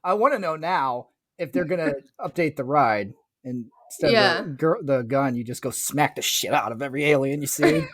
I want to know now if they're gonna update the ride, and instead of the gun, you just go smack the shit out of every alien you see.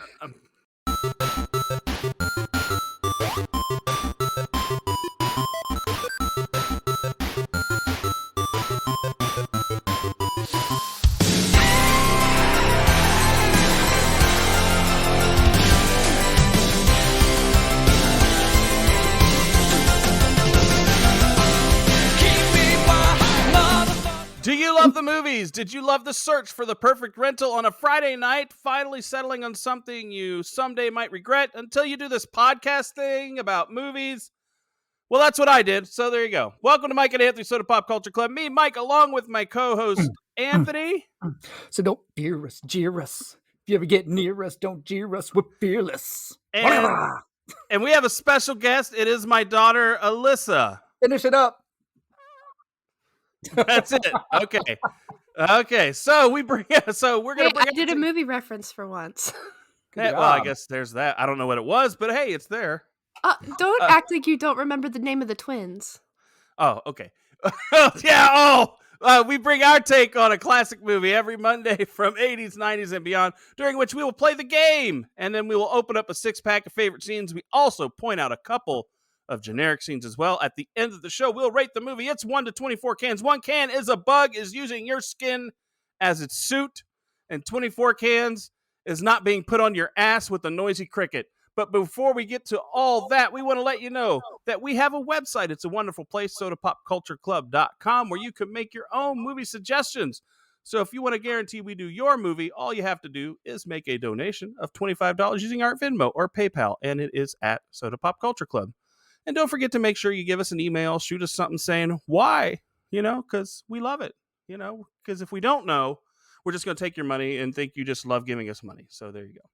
Do you love the movies? Did you love the search for the perfect rental on a Friday night, finally settling on something you someday might regret until you do this podcast thing about movies? Well, that's what I did, so there you go. Welcome to Mike and Anthony Soda Pop Culture Club. Me, Mike, along with my co-host, Anthony. So don't fear us, jeer us. If you ever get near us, don't jeer us. We're fearless. And we have a special guest. It is my daughter, Alyssa. Finish it up. That's it. Okay. So we're gonna bring. I did a movie reference for once. Well, I guess there's that. I don't know what it was, but hey, it's there. Don't act like you don't remember the name of the twins. Oh, okay. Yeah. We bring our take on a classic movie every Monday from 80s, 90s, and beyond, during which we will play the game, and then we will open up a 6-pack of favorite scenes. We also point out a couple of generic scenes as well. At the end of the show, we'll rate the movie. It's 1 to 24 cans. 1 can is a bug, is using your skin as its suit, and 24 cans is not being put on your ass with a noisy cricket. But before we get to all that, we want to let you know that we have a website. It's a wonderful place, sodapopcultureclub.com, where you can make your own movie suggestions. So if you want to guarantee we do your movie, all you have to do is make a donation of $25 using our Venmo or PayPal, and it is at Soda Pop Culture Club. And don't forget to make sure you give us an email, shoot us something saying why, because we love it, because if we don't know, we're just going to take your money and think you just love giving us money. So there you go.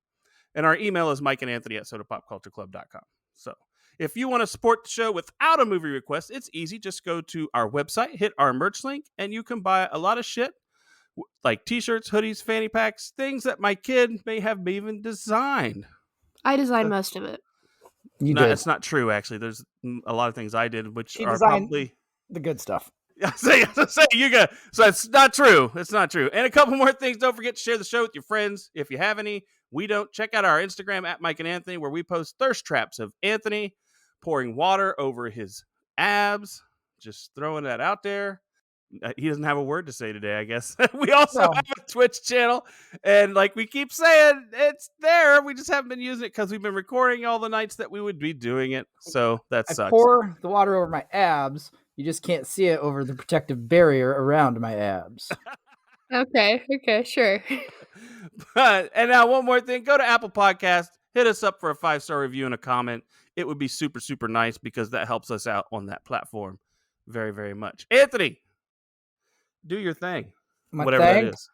And our email is mikeandanthony@sodapopcultureclub.com. So if you want to support the show without a movie request, it's easy. Just go to our website, hit our merch link, and you can buy a lot of shit like t-shirts, hoodies, fanny packs, things that my kid may have even designed. I designed most of it. It's not true, actually. There's a lot of things I did, which are probably the good stuff. So it's not true. It's not true. And a couple more things. Don't forget to share the show with your friends if you have any. We don't. Check out our Instagram at Mike and Anthony, where we post thirst traps of Anthony pouring water over his abs. Just throwing that out there. He doesn't have a word to say today, I guess. We also have a Twitch channel, and like we keep saying, it's there. We just haven't been using it because we've been recording all the nights that we would be doing it. So that sucks. I pour the water over my abs. You just can't see it over the protective barrier around my abs. Okay, sure. And now one more thing. Go to Apple Podcast. Hit us up for a 5-star review and a comment. It would be super, super nice because that helps us out on that platform very, very much. Anthony, do your thing. Whatever that is.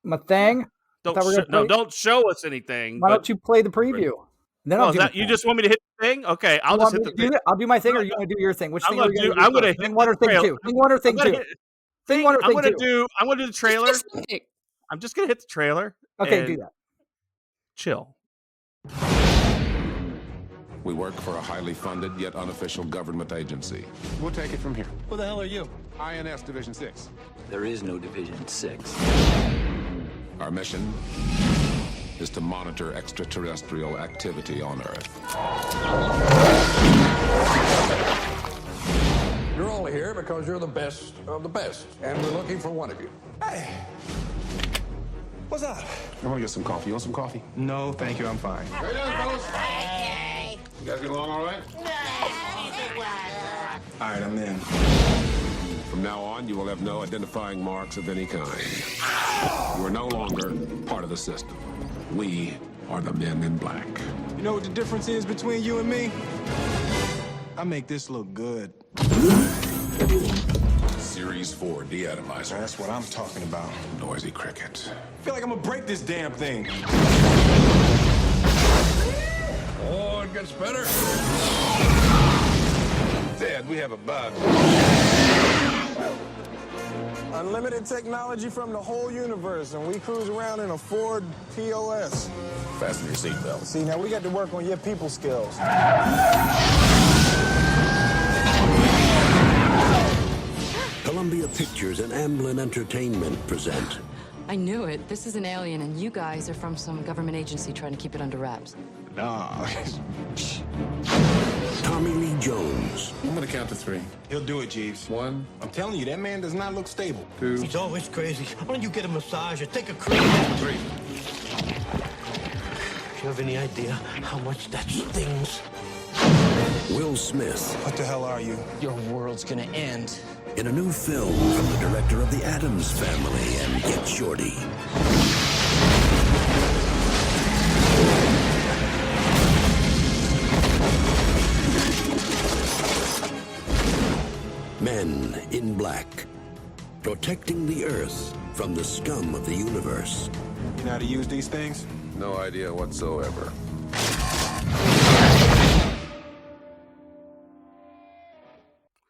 My thing? Don't show us anything. Why don't you play the preview? Then you just want me to hit the thing? Okay, I'll just hit the thing. I'll do my thing, or you want to do your thing? Which thing are you going to do? I'm going to hit thing one or thing two? Thing one or thing two? Thing one or thing two? I'm going to do the trailer. I'm just going to hit the trailer. Okay, do that. Chill. We work for a highly funded yet unofficial government agency. We'll take it from here. Who the hell are you? INS Division 6. There is no Division 6. Our mission is to monitor extraterrestrial activity on Earth. You're all here because you're the best of the best, and we're looking for one of you. Hey. What's up? I want to get some coffee. You want some coffee? No, thank you. I'm fine. Right on, fellas. You guys get along all right? All right, I'm in. From now on, you will have no identifying marks of any kind. You are no longer part of the system. We are the Men in Black. You know what the difference is between you and me? I make this look good. Series 4 deatomizer. That's what I'm talking about. Noisy cricket. I feel like I'm gonna break this damn thing. Oh, it gets better. Dad, we have a bug. Unlimited technology from the whole universe, and we cruise around in a Ford POS. Fasten your seatbelt. See, now we got to work on your people skills. Pictures and Amblin Entertainment present I knew it. This is an alien, and you guys are from some government agency trying to keep it under wraps. Nah. Tommy Lee Jones. I'm gonna count to 3. He'll do it, Jeeves. 1. I'm telling you, that man does not look stable. 2. He's always crazy. Why don't you get a massage or take a cruise? 3. Do you have any idea how much that stings? Will Smith. What the hell are you? Your world's gonna end. In a new film from the director of The Addams Family and Get Shorty. Men in Black. Protecting the Earth from the scum of the universe. You know how to use these things? No idea whatsoever.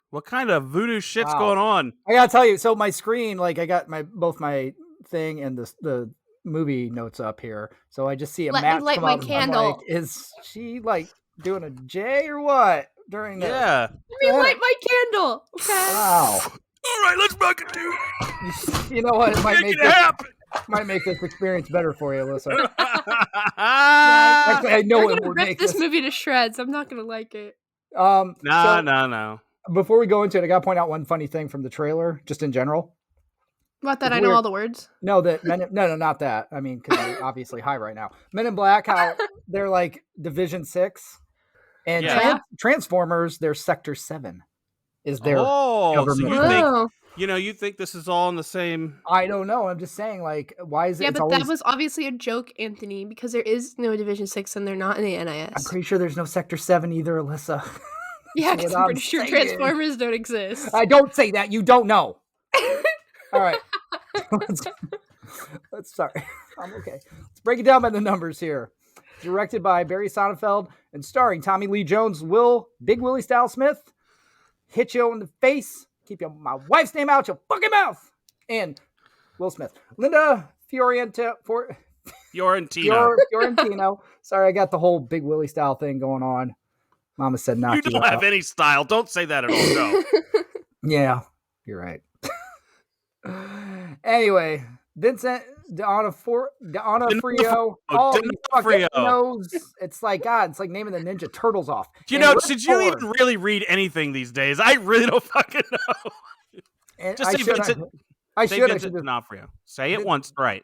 What kind of voodoo shit's Wow. going on? I gotta tell you, so my screen, like I got both my thing and the movie notes up here. So I just see a Let me match light come my up, and I'm candle. like, is she like doing a J or what during that? Yeah. Let me light my candle. Okay. Wow. All right, let's rock it, dude. You know what? It might Make make it happen. might make this experience better for you, Alyssa. Nah, Actually, I know We're it gonna would rip make this movie to shreds. I'm not gonna like it. So no. before we go into it, I gotta point out one funny thing from the trailer, just in general. About that, It's I know weird. all the words. No, that no, not that. I mean, because they're obviously high right now. Men in Black, how they're like Division 6, and Yeah. Transformers, they're Sector 7. Is their Oh, so government. you think this is all in the same? I don't know. I'm just saying, like, why is it? Yeah, it's but always, that was obviously a joke, Anthony, because there is no Division 6 and they're not in the NIS. I'm pretty sure there's no Sector 7 either, Alyssa. Yeah, That's because what I'm I'm pretty sure saying. Transformers don't exist. I don't say that. You don't know. All right. Let's sorry. I'm okay. Let's break it down by the numbers here. Directed by Barry Sonnenfeld and starring Tommy Lee Jones, Big Willie Style Smith, hit you in the face, keep my wife's name out your fucking mouth, and Will Smith. Linda Fiorentino. Sorry, I got the whole Big Willie Style thing going on. Mama said knock You you don't out. have any style. Don't say that at all. No. Yeah, you're right. Anyway, Vincent D'Onofrio. Oh, you fucking knows. It's like God. It's like naming the Ninja Turtles off. You And know, Rip did you Torn. even really read anything these days? I really don't fucking know. And Just I say should. Vincent. I Say should. Vincent D'Onofrio. Say it once, right?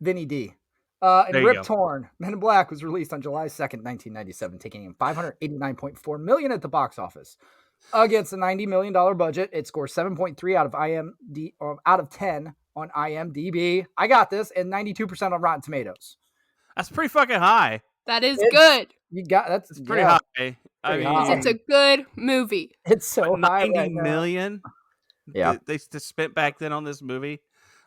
Vinny D. And There you Rip go. Torn, Men in Black was released on July 2nd, 1997, taking in $589.4 million at the box office. Against a $90 million budget, it scores 7.3 out of 10 on IMDb. I got this, and 92% on Rotten Tomatoes. That's pretty fucking high. That is It's- good. You got that's It's pretty yeah, high. I Pretty mean, high. It's a good movie. It's so high. 90 right now. million. Yeah. They spent back then on this movie.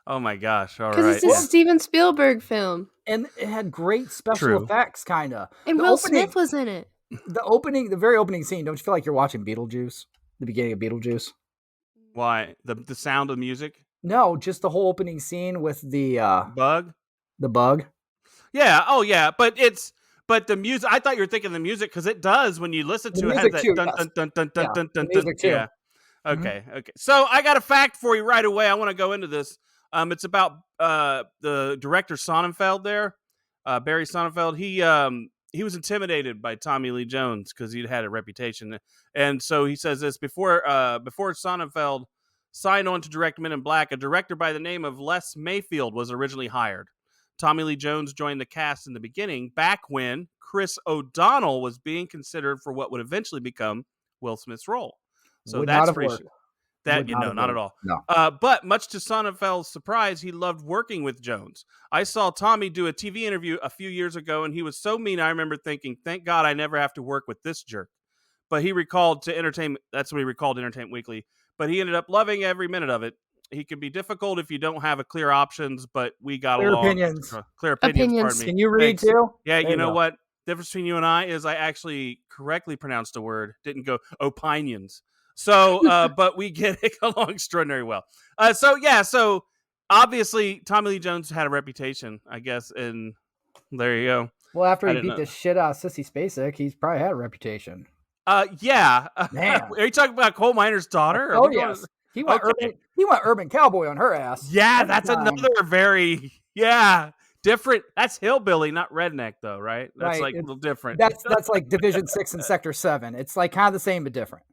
Oh my gosh! All Because right. it's a Steven Spielberg film. And it had great special True. effects, kind of. And The Will opening- Smith was in it. The very opening scene. Don't you feel like you're watching Beetlejuice? The beginning of Beetlejuice. Why the sound of music? No, just the whole opening scene with the Bug. bug. Yeah. Oh yeah. But the music. I thought you were thinking the music because it does when you listen The to it. music Has that too, dun, yes. dun, dun, dun, dun, Yeah, dun, the dun, music too. Yeah. Okay. Okay. So I got a fact for you right away. I want to go into this. It's about the director Sonnenfeld there, Barry Sonnenfeld. He was intimidated by Tommy Lee Jones because he'd had a reputation, and so he says this before Sonnenfeld signed on to direct Men in Black. A director by the name of Les Mayfield was originally hired. Tommy Lee Jones joined the cast in the beginning, back when Chris O'Donnell was being considered for what would eventually become Will Smith's role. So Would not that's have pretty. worked. That Would you not know, have not at worked. all. No. But much to Sonnenfeld's surprise, he loved working with Jones. I saw Tommy do a TV interview a few years ago, and he was so mean. I remember thinking, "Thank God I never have to work with this jerk." But he recalled to Entertainment. That's what he recalled to Entertainment Weekly. But he ended up loving every minute of it. He can be difficult if you don't have a clear options, but we got Clear along. opinions. Clear opinions. Opinions. Pardon me. Can you read Thanks. too? Yeah, There you know go. what? The difference between you and I is I actually correctly pronounced a word, didn't go opinions. So, but we get along extraordinarily well. So obviously Tommy Lee Jones had a reputation, I guess, and there you go. Well, after I he didn't beat know. the shit out of Sissy Spacek, he's probably had a reputation. Yeah. Man. Are you talking about coal miner's daughter? Or Oh what was- yes. He went Okay. urban cowboy on her ass. Yeah, Every that's time. another very different. That's hillbilly, not redneck, though, right? That's Right, like a it's- little different. That's like Division 6 and Sector 7. It's like kind of the same but different.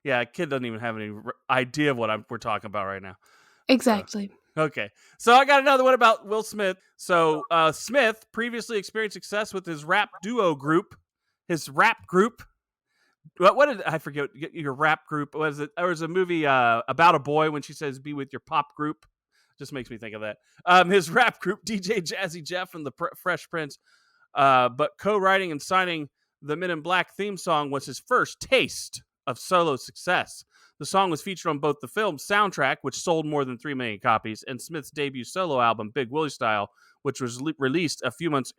Yeah, a kid doesn't even have any idea of what we're talking about right now. Exactly. Okay, so I got another one about Will Smith. So Smith previously experienced success with his rap duo group, his rap group. What did I forget? Your rap group was it? There was a movie about a boy when she says "be with your pop group." Just makes me think of that. His rap group, DJ Jazzy Jeff and the Fresh Prince, but co-writing and signing the Men in Black theme song was his first taste of solo success. The song was featured on both the film's soundtrack, which sold more than 3 million copies, and Smith's debut solo album, Big Willie Style, which was released a few months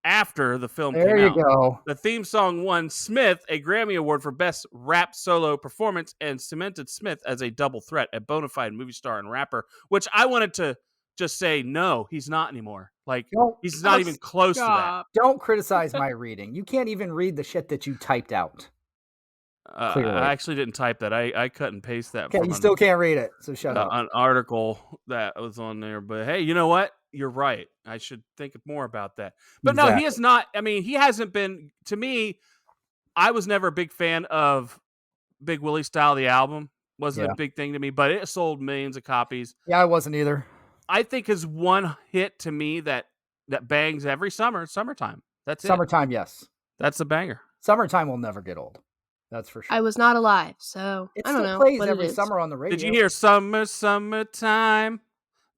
after the film There came you out. go. The theme song won Smith a Grammy Award for Best Rap Solo Performance and cemented Smith as a double threat, a bona fide movie star and rapper, which I wanted to just say, no, he's not anymore. Like, he's not even close to that. Don't criticize my reading. You can't even read the shit that you typed out. Clearly. I actually didn't type that. I cut and paste that Okay, from you still can't read it, so shut up. an article that was on there. But hey, you know what? You're right. I should think more about that. But no, he is not. I mean, he hasn't been. To me, I was never a big fan of Big Willie Style, the album. Wasn't a big thing to me, but it sold millions of copies. Yeah, I wasn't either. I think his one hit to me that bangs every summertime. That's it. Summertime, yes. That's a banger. Summertime will never get old. That's for sure. I was not alive, so It I don't still know plays what every it is. summer on the radio. Did you hear summertime?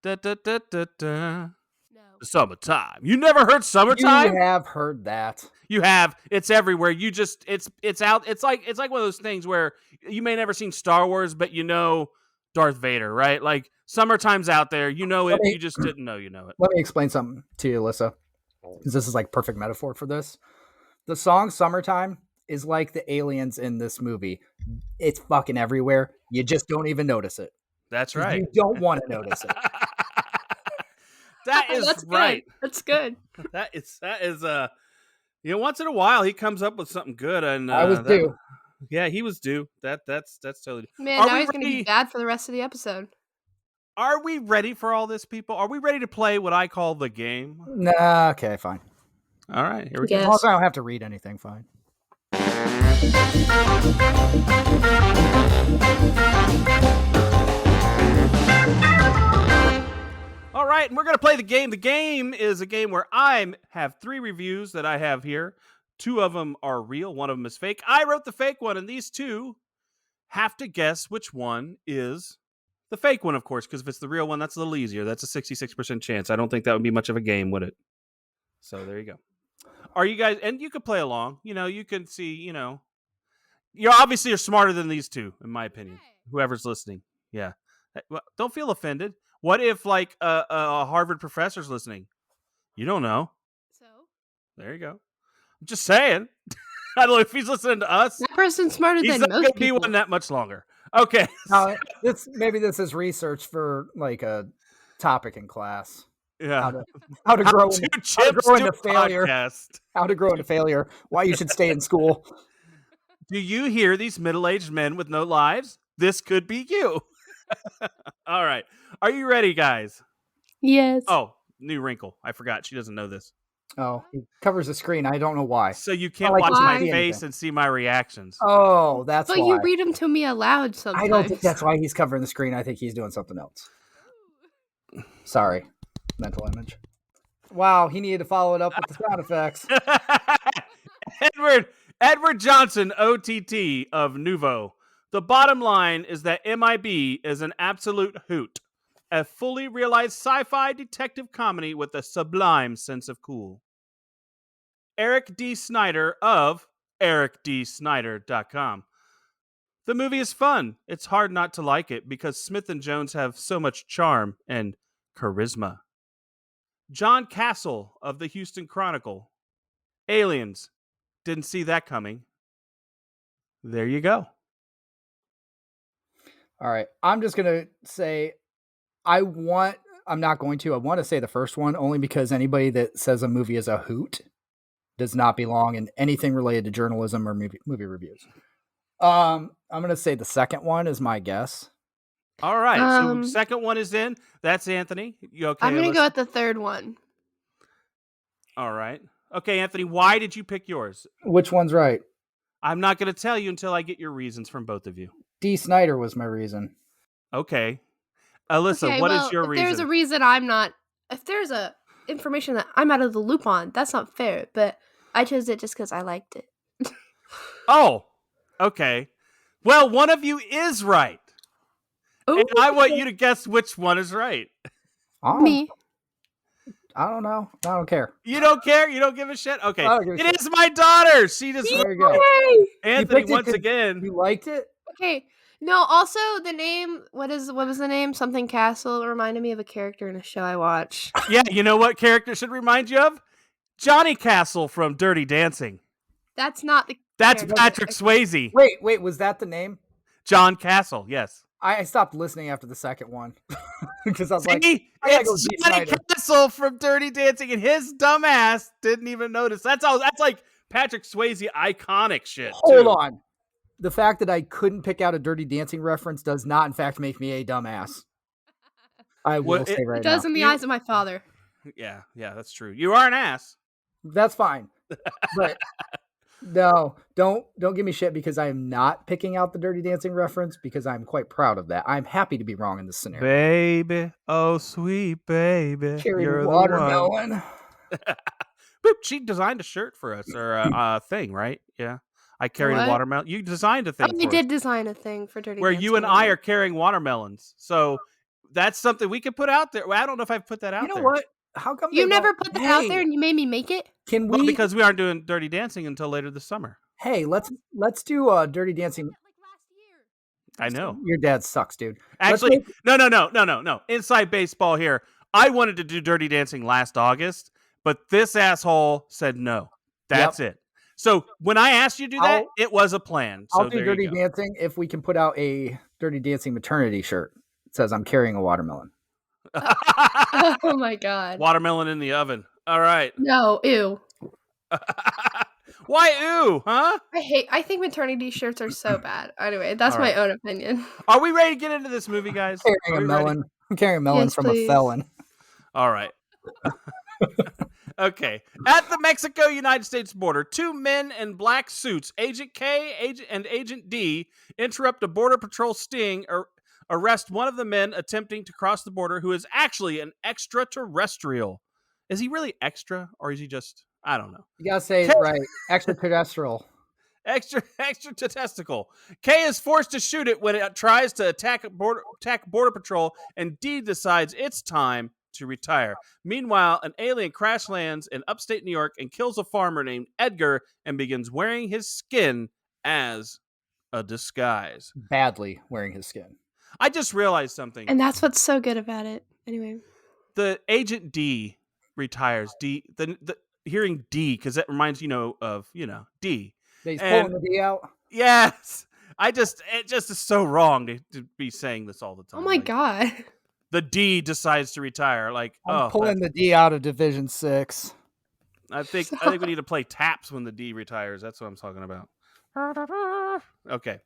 Da, da, da, da, da. No. Summertime. You never heard summertime? You have heard that. You have. It's everywhere. You just it's out. It's like one of those things where you may never seen Star Wars, but you know Darth Vader, right? Like summertime's out there. You know it. You just didn't know you know it. Let me explain something to you, Alyssa, because this is like perfect metaphor for this. The song "Summertime" is like the aliens in this movie. It's fucking everywhere. You just don't even notice it. That's right. You don't want to notice it. That is That's right. good. That's good. That is you know, once in a while he comes up with something good, and I was due. Yeah, he was due. That's totally due. Man, Are now we he's going to ready? be bad for the rest of the episode. Are we ready for all this, people? Are we ready to play what I call the game? Nah, okay, fine. All right, here we Yes. As long as I don't have to read anything, fine. All right, and we're going to play the game. The game is a game where I have 3 reviews that I have here. 2 of them are real. 1 of them is fake. I wrote the fake one, and these 2 have to guess which one is the fake one, of course, because if it's the real one, that's a little easier. That's a 66% chance. I don't think that would be much of a game, would it? So there you go. Are you guys, and you can play along. You know, you can see, you know, you're obviously smarter than these 2, in my opinion. Whoever's listening. Yeah. Well, don't feel offended. What if, like, a Harvard professor's listening? You don't know. So? There you go. I'm just saying. I don't know if he's listening to us. That person's smarter He's than not most going to be people. one that much longer. Okay. Now, maybe this is research for like a topic in class. Yeah. How to grow Two into chips into to failure. podcast. How to grow into failure. Why you should stay in school. Do you hear these middle-aged men with no lives? This could be you. All right. Are you ready, guys? Yes. Oh, new wrinkle. I forgot. She doesn't know this. Oh, he covers the screen. I don't know why. So you can't like watch to my see face anything. and see my reactions. Oh, that's But why. you read them to me aloud sometimes. I don't think that's why he's covering the screen. I think he's doing something else. Sorry. Mental image. Wow, he needed to follow it up with the sound effects. Edward Johnson, OTT of Nuvo. The bottom line is that MIB is an absolute hoot. A fully realized sci-fi detective comedy with a sublime sense of cool. Eric D. Snyder of ericdsnyder.com. The movie is fun. It's hard not to like it because Smith and Jones have so much charm and charisma. John Castle of the Houston Chronicle. Aliens. Didn't see that coming. There you go. All right. I'm just going to say I want to say the first one only because anybody that says a movie is a hoot does not belong in anything related to journalism or movie reviews. I'm gonna say the second one is my guess. All right. So second one is in. That's Anthony. You okay? I'm gonna Alyssa? go with the third one. All right. Okay, Anthony. Why did you pick yours? Which one's right? I'm not going to tell you until I get your reasons from both of you. D. Snyder was my reason. Okay. Alyssa, Okay, what is well, your if reason? there's a reason I'm not, if there's a information that I'm out of the loop on, that's not fair. But I chose it just because I liked it. Oh, okay. Well, one of you is right. Ooh. And I want you to guess which one is right. Me. I don't know. I don't care. You don't care? You don't give a shit? Okay. I don't give a It shit. is my daughter. She just There you go. Yay! Anthony picked it once 'cause again. You liked it? Okay. No, also the name, what was the name? Something Castle reminded me of a character in a show I watch. Yeah, you know what character should remind you of? Johnny Castle from Dirty Dancing. That's not the That's character. Patrick Swayze. Wait, was that the name? John Castle, yes. I stopped listening after the second one because I was like, See, I gotta go it's see Johnny Snyder. Castle from Dirty Dancing, and his dumbass didn't even notice. That's like Patrick Swayze iconic shit. Hold too. on. The fact that I couldn't pick out a Dirty Dancing reference does not, in fact, make me a dumbass. I will Well, say right It does now. in the eyes of my father. Yeah, that's true. You are an ass. That's fine. But no, don't give me shit because I am not picking out the Dirty Dancing reference because I'm quite proud of that. I'm happy to be wrong in this scenario. Baby, oh sweet baby, Carry you're the watermelon. one. Boop, she designed a shirt for us, or a thing, right? Yeah. I carried a What? watermelon. You designed a thing Oh, we for did us, design a thing for Dirty where Dancing. you and I are carrying watermelons. So that's something we could put out there. Well, I don't know if I've put that out You know there. what? How come You they never don't- put that out Hey, there and you made me make it? Can Well, we? because we aren't doing Dirty Dancing until later this summer. Hey, let's do Dirty Dancing. I know. Your dad sucks, dude. Let's Actually, make- no. Inside baseball here. I wanted to do Dirty Dancing last August, but this asshole said no. That's it. So when I asked you to do that, it was a plan. So I'll do there Dirty you go. Dancing if we can put out a Dirty Dancing maternity shirt. It says I'm carrying a watermelon. Oh my god. Watermelon in the oven. All right. No, ew. Why ooh, huh? I think maternity shirts are so bad. Anyway, that's All my right. own opinion. Are we ready to get into this movie, guys? Carrying Are a we ready? melon. I'm carrying a melon Yes, from please. a felon. All right. Okay. At the Mexico-United States border, two men in black suits, Agent K and Agent D, interrupt a border patrol sting or arrest one of the men attempting to cross the border who is actually an extraterrestrial. Is he really extra or is he just, I don't know. You gotta say it right. Extraterrestrial. Extra testicle. K is forced to shoot it when it tries to attack border patrol, and D decides it's time to retire. Meanwhile, an alien crash lands in upstate New York and kills a farmer named Edgar and begins wearing his skin as a disguise. Badly wearing his skin. I just realized something. And that's what's so good about it. Anyway. The Agent D retires. D the hearing D because that reminds of D. He's And- pulling the D out. Yes. It just is so wrong to be saying this all the time. Oh my Like, god. the D decides to retire. Like, I'm pulling the D out of Division 6. I think we need to play taps when the D retires. That's what I'm talking about. Okay.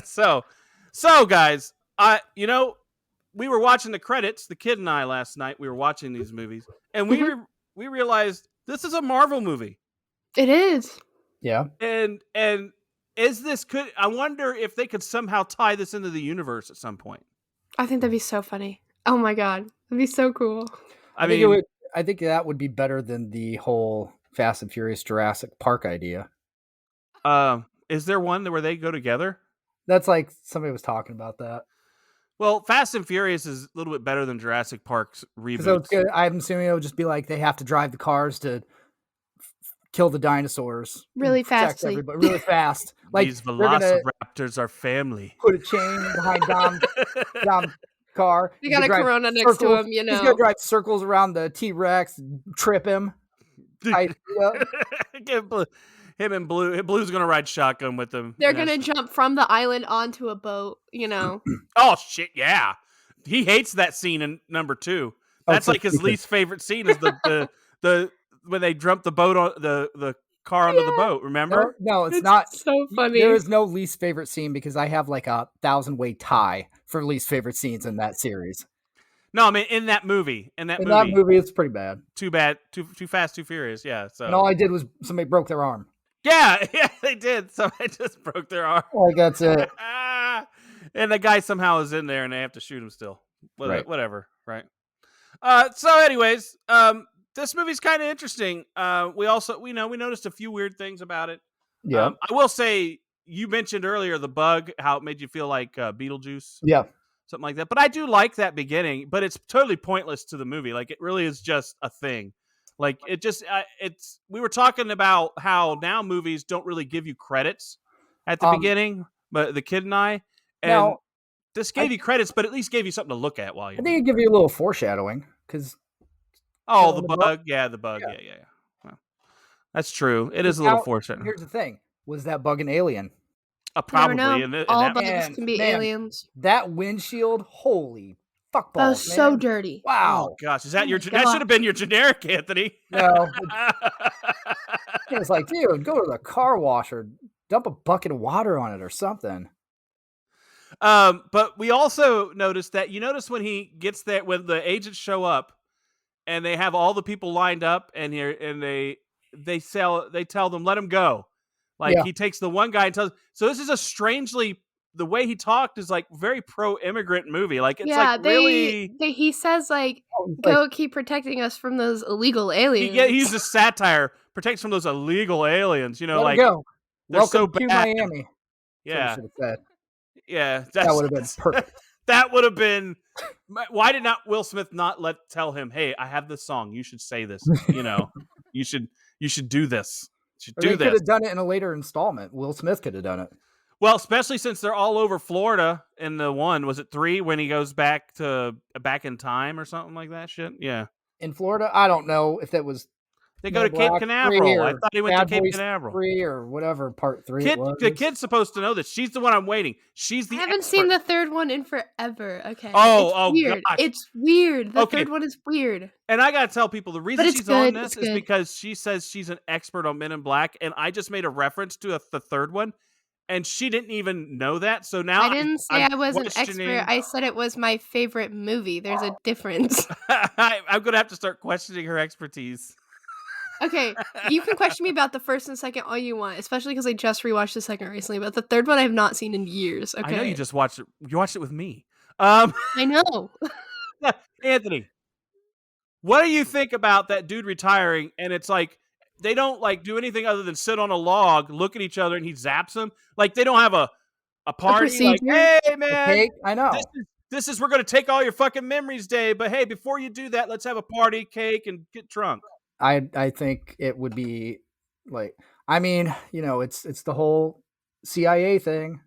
So guys, we were watching the credits, the kid and I last night. We were watching these movies, and we realized this is a Marvel movie. It is. Yeah. And I wonder if they could somehow tie this into the universe at some point. I think that'd be so funny. Oh my god. That'd be so cool. I think that would be better than the whole Fast and Furious Jurassic Park idea. Is there one where they go together? That's like somebody was talking about that. Well, Fast and Furious is a little bit better than Jurassic Park's reboot. So it's good. I'm assuming it'll just be like they have to drive the cars to kill the dinosaurs Really and protect fastly. everybody really fast. Like These they're gonna velociraptors are family. put a chain behind Dom's car. You He's got a gonna drive Corona next to him, He's gonna drive circles around the T-Rex, trip him. Him and Blue's gonna ride shotgun with him. They're gonna jump from the island onto a boat, Oh shit, yeah. He hates that scene in number 2. That's so like his stupid. least favorite scene is the when they jump the boat on the car onto the boat. Remember? No, it's not. So funny. There is no least favorite scene because I have like a 1,000-way tie for least favorite scenes in that series. No, I mean in that movie. In that movie, it's pretty bad. Too bad. Too fast, too furious. Yeah. So. And all I did was somebody broke their arm. Yeah, they did. Somebody just broke their arm. Like that's it. And the guy somehow is in there, and they have to shoot him still. Right. Whatever. Right. So, anyways, this movie's kind of interesting. We noticed a few weird things about it. Yeah. I will say you mentioned earlier the bug, how it made you feel like Beetlejuice. Yeah. Something like that. But I do like that beginning, but it's totally pointless to the movie. Like, it really is just a thing. Like, it just, we were talking about how now movies don't really give you credits at the beginning, but the kid and I, and now, this gave you credits, but at least gave you something to look at while you. I think it give you a little foreshadowing because. Oh, the bug. Yeah, the bug. Yeah. Well, that's true. It is a little foreshadowing. Here's the thing: was that bug an alien? Probably. All bugs can be aliens. That windshield, holy fuck balls, that was man. so dirty. Wow. Oh gosh, is that your? That should have been your generic, Anthony. No. It's like, dude, go to the car wash or dump a bucket of water on it or something. But we also noticed that when he gets there, when the agents show up, and they have all the people lined up, and they tell them let him go. Like he takes the one guy and tells. So this is a strangely. The way he talked is like very pro-immigrant movie. Like it's really. He says like, "Go keep protecting us from those illegal aliens." He uses satire, protects from those illegal aliens. Let like go. They're Welcome so to bad. Miami. Yeah, that would have been perfect. That would have been. Why did not Will Smith tell him, "Hey, I have this song. You should say this. You should do this. You should do this." They could have done it in a later installment. Will Smith could have done it. Well, especially since they're all over Florida in the one. Was it 3 when he goes back in time or something like that shit? Yeah. In Florida, I don't know if that was. They go to Cape Canaveral. I thought he went to Cape Canaveral. 3 or whatever, part 3. The kid's supposed to know this. She's the one I'm waiting. She's the. I haven't seen the third one in forever. Okay. Oh, it's weird. Gosh. It's weird. The third one is weird. And I gotta tell people the reason she's on this is because she says she's an expert on Men in Black, and I just made a reference to the third one. And she didn't even know that. So now I didn't say I was an expert. I said it was my favorite movie. There's a difference. I'm going to have to start questioning her expertise. Okay, you can question me about the first and second all you want, especially because I just rewatched the second recently. But the third one I have not seen in years. Okay, I know you just watched it. You watched it with me. I know. Anthony, what do you think about that dude retiring? And it's like, they don't like do anything other than sit on a log, look at each other, and he zaps them. Like they don't have a party. Like, hey man, I know this is we're gonna take all your fucking memories day. But hey, before you do that, let's have a party, cake, and get drunk. I think it would be like, I mean, it's the whole CIA thing.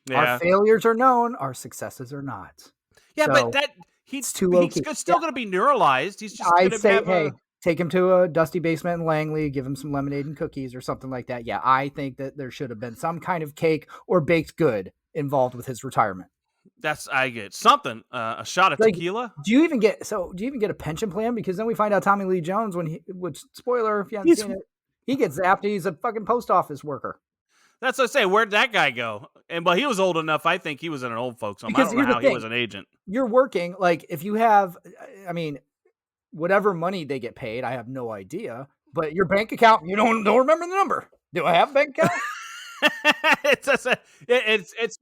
Yeah. Our failures are known, our successes are not. Yeah, so, but he's still going to be neuralized. He's just going to have take him to a dusty basement in Langley, give him some lemonade and cookies or something like that. Yeah, I think that there should have been some kind of cake or baked good involved with his retirement. I get something, a shot of tequila. Do you even get a pension plan? Because then we find out Tommy Lee Jones, which spoiler if you haven't seen it, he gets zapped. He's a fucking post office worker. That's what I say. Where'd that guy go? He was old enough. I think he was in an old folks home. I don't know how he was an agent. You're working, like, if you have, whatever money they get paid, I have no idea. But your bank account, you don't remember the number. Do I have a bank account? it's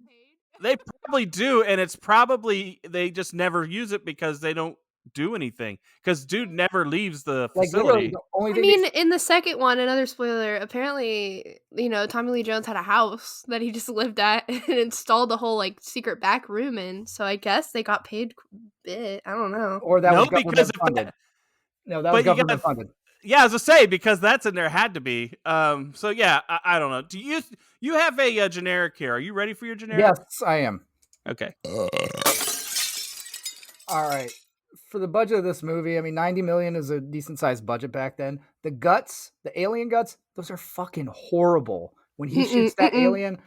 they probably do, and it's probably they just never use it because they don't do anything. Because dude never leaves the facility. In the second one, another spoiler. Apparently, Tommy Lee Jones had a house that he just lived at and installed the whole secret back room in. So I guess they got paid a bit. I don't know. Or that was government funded. No, that was government funded. Yeah, as I say, because that's in there had to be. So yeah, I don't know. Do you have a generic here? Are you ready for your generic? Yes, I am. Okay. All right. For the budget of this movie, $90 million is a decent sized budget back then. The guts, the alien guts, those are fucking horrible. When he shoots that alien,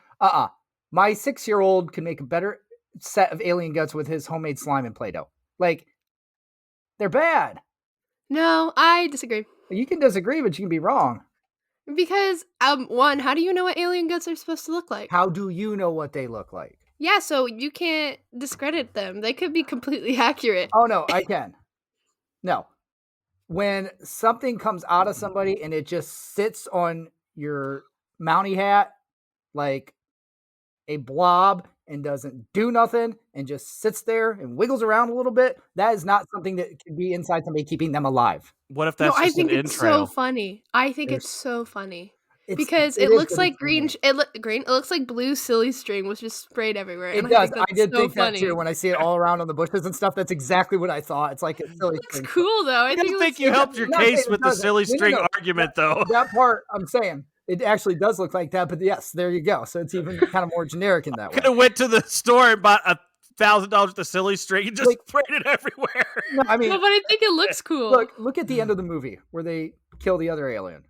my 6-year-old can make a better set of alien guts with his homemade slime and Play-Doh. They're bad. No, I disagree. You can disagree, but you can be wrong. Because one, how do you know what alien guts are supposed to look like? How do you know what they look like? Yeah, so you can't discredit them. They could be completely accurate. Oh no, I can. No. When something comes out of somebody and it just sits on your Mountie hat like a blob and doesn't do nothing and just sits there and wiggles around a little bit, that is not something that could be inside somebody keeping them alive. What if No, that's I just think an it's so entrail? funny. I think There's- it's so funny. It's- Because it it is looks really like green. funny. Green. It looks like blue silly string was just sprayed everywhere. It and does. think I that's did so think funny. that too. When I see it all around on the bushes and stuff, that's exactly what I thought. It's like a silly It's string. cool though. I I think don't it think looks you helped your I'm not saying case it with the doesn't. silly No, no, string no. argument, though. That part, I'm saying, it actually does look like that. But yes, there you go. So it's even kind of more generic in that way. Could have went to the store and bought $1,000 worth of silly string and just Like- sprayed it everywhere. No, I mean, No, but I think it looks cool. look at the end of the movie where they kill the other alien,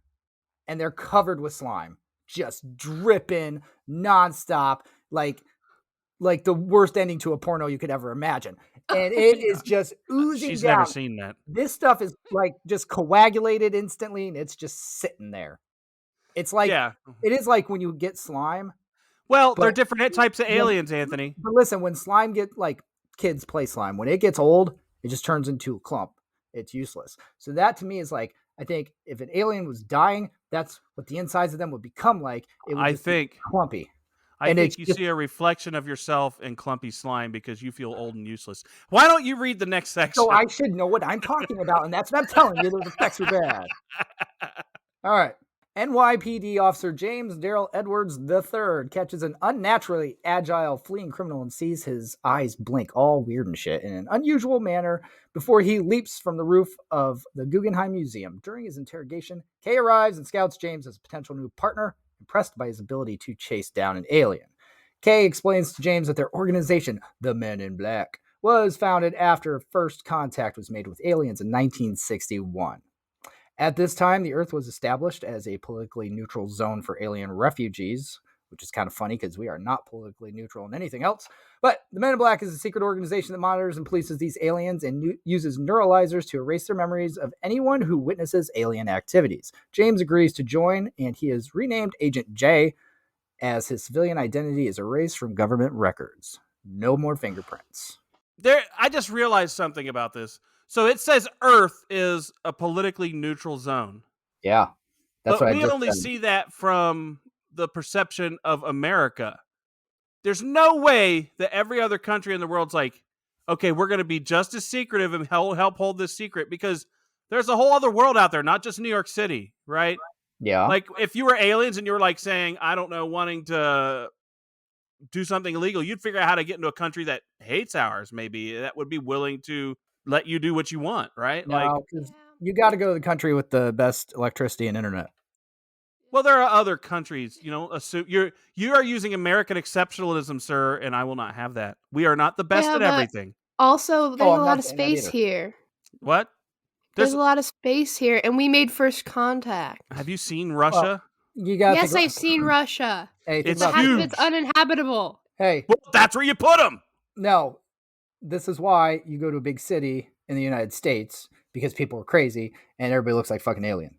and they're covered with slime, just dripping nonstop, like the worst ending to a porno you could ever imagine. And it is just oozing She's down. never seen that. This stuff is like just coagulated instantly, and it's just sitting there. It's like Yeah. it is like when you get slime. Well, they're but- different types of aliens, Anthony. But listen, when slime get like kids play slime, when it gets old, it just turns into a clump. It's useless. So that to me is like, I think if an alien was dying, that's what the insides of them would become like. It would I just be think clumpy. I And think it's you just- see a reflection of yourself in clumpy slime because you feel old and useless. Why don't you read the next section? So I should know what I'm talking about, and that's what I'm telling you. Those effects are bad. All right. NYPD officer James Darrell Edwards III catches an unnaturally agile fleeing criminal and sees his eyes blink all weird and shit in an unusual manner before he leaps from the roof of the Guggenheim Museum. During his interrogation, Kay arrives and scouts James as a potential new partner, impressed by his ability to chase down an alien. Kay explains to James that their organization, the Men in Black, was founded after first contact was made with aliens in 1961. At this time, the Earth was established as a politically neutral zone for alien refugees, which is kind of funny because we are not politically neutral in anything else. But the Men in Black is a secret organization that monitors and polices these aliens and uses neuralizers to erase their memories of anyone who witnesses alien activities. James agrees to join, and he is renamed Agent J as his civilian identity is erased from government records. No more fingerprints. I just realized something about this. So it says Earth is a politically neutral zone. Yeah. That's but what I we just only said. see that from the perception of America. There's no way that every other country in the world's like, okay, we're going to be just as secretive and help hold this secret, because there's a whole other world out there, not just New York City, right? Yeah. Like if you were aliens and you were like saying, I don't know, wanting to do something illegal, you'd figure out how to get into a country that hates ours, maybe that would be willing to let you do what you want, right? Like, No, 'cause you got to go to the country with the best electricity and internet. well, there are other countries, assume you are using American exceptionalism, sir, and I will not have that. We are not the best Yeah, at but- everything. Also, there's I'm a not lot of saying that space either. here. What? There's a lot of space here, and we made first contact. Have you seen Russia? You got. Yes, I've seen Russia. Hey, think It's about Half this. of it's uninhabitable. Hey, Well, that's where you put them. no, this is why you go to a big city in the United States, because people are crazy and everybody looks like fucking alien,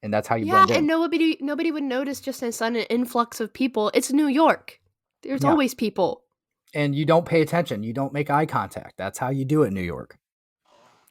and that's how you Yeah, blend in. and nobody would notice just a sudden influx of people. It's New York. There's Yeah. always people. And you don't pay attention. You don't make eye contact. That's how you do it in New York.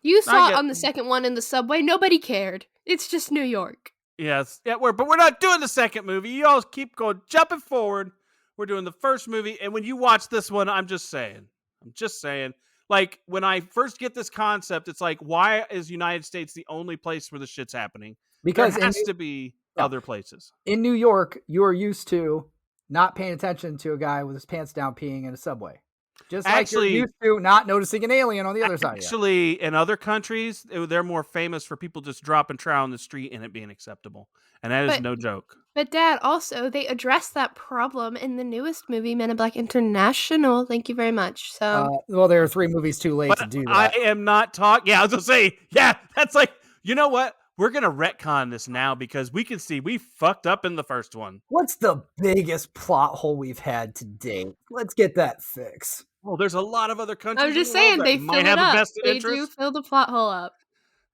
You saw it get- on the second one in the subway. Nobody cared. It's just New York. Yes, yeah, but we're not doing the second movie. You all keep going, jumping forward. We're doing the first movie, and when you watch this one, I'm just saying, like when I first get this concept, it's like, why is United States the only place where the shit's happening? Because there in, has to be Yeah. other places. in New York, you are used to not paying attention to a guy with his pants down peeing in a subway. Just like Actually- you're used to not noticing an alien on the other side of you. Actually, in other countries, they're more famous for people just dropping trow on the street and it being acceptable, and that is But- no joke. But Dad, also they addressed that problem in the newest movie, Men in Black International. Thank you very much. So Well, there are 3 movies too late to But do I that. am not talking. Yeah, I was gonna say, yeah, that's like, you know what? We're gonna retcon this now because we can see we fucked up in the first one. What's the biggest plot hole we've had to date? Let's get that fixed. Well, there's a lot of other countries. I'm just in the world saying that they might fill it have a up. vested They interest. do fill the plot hole up.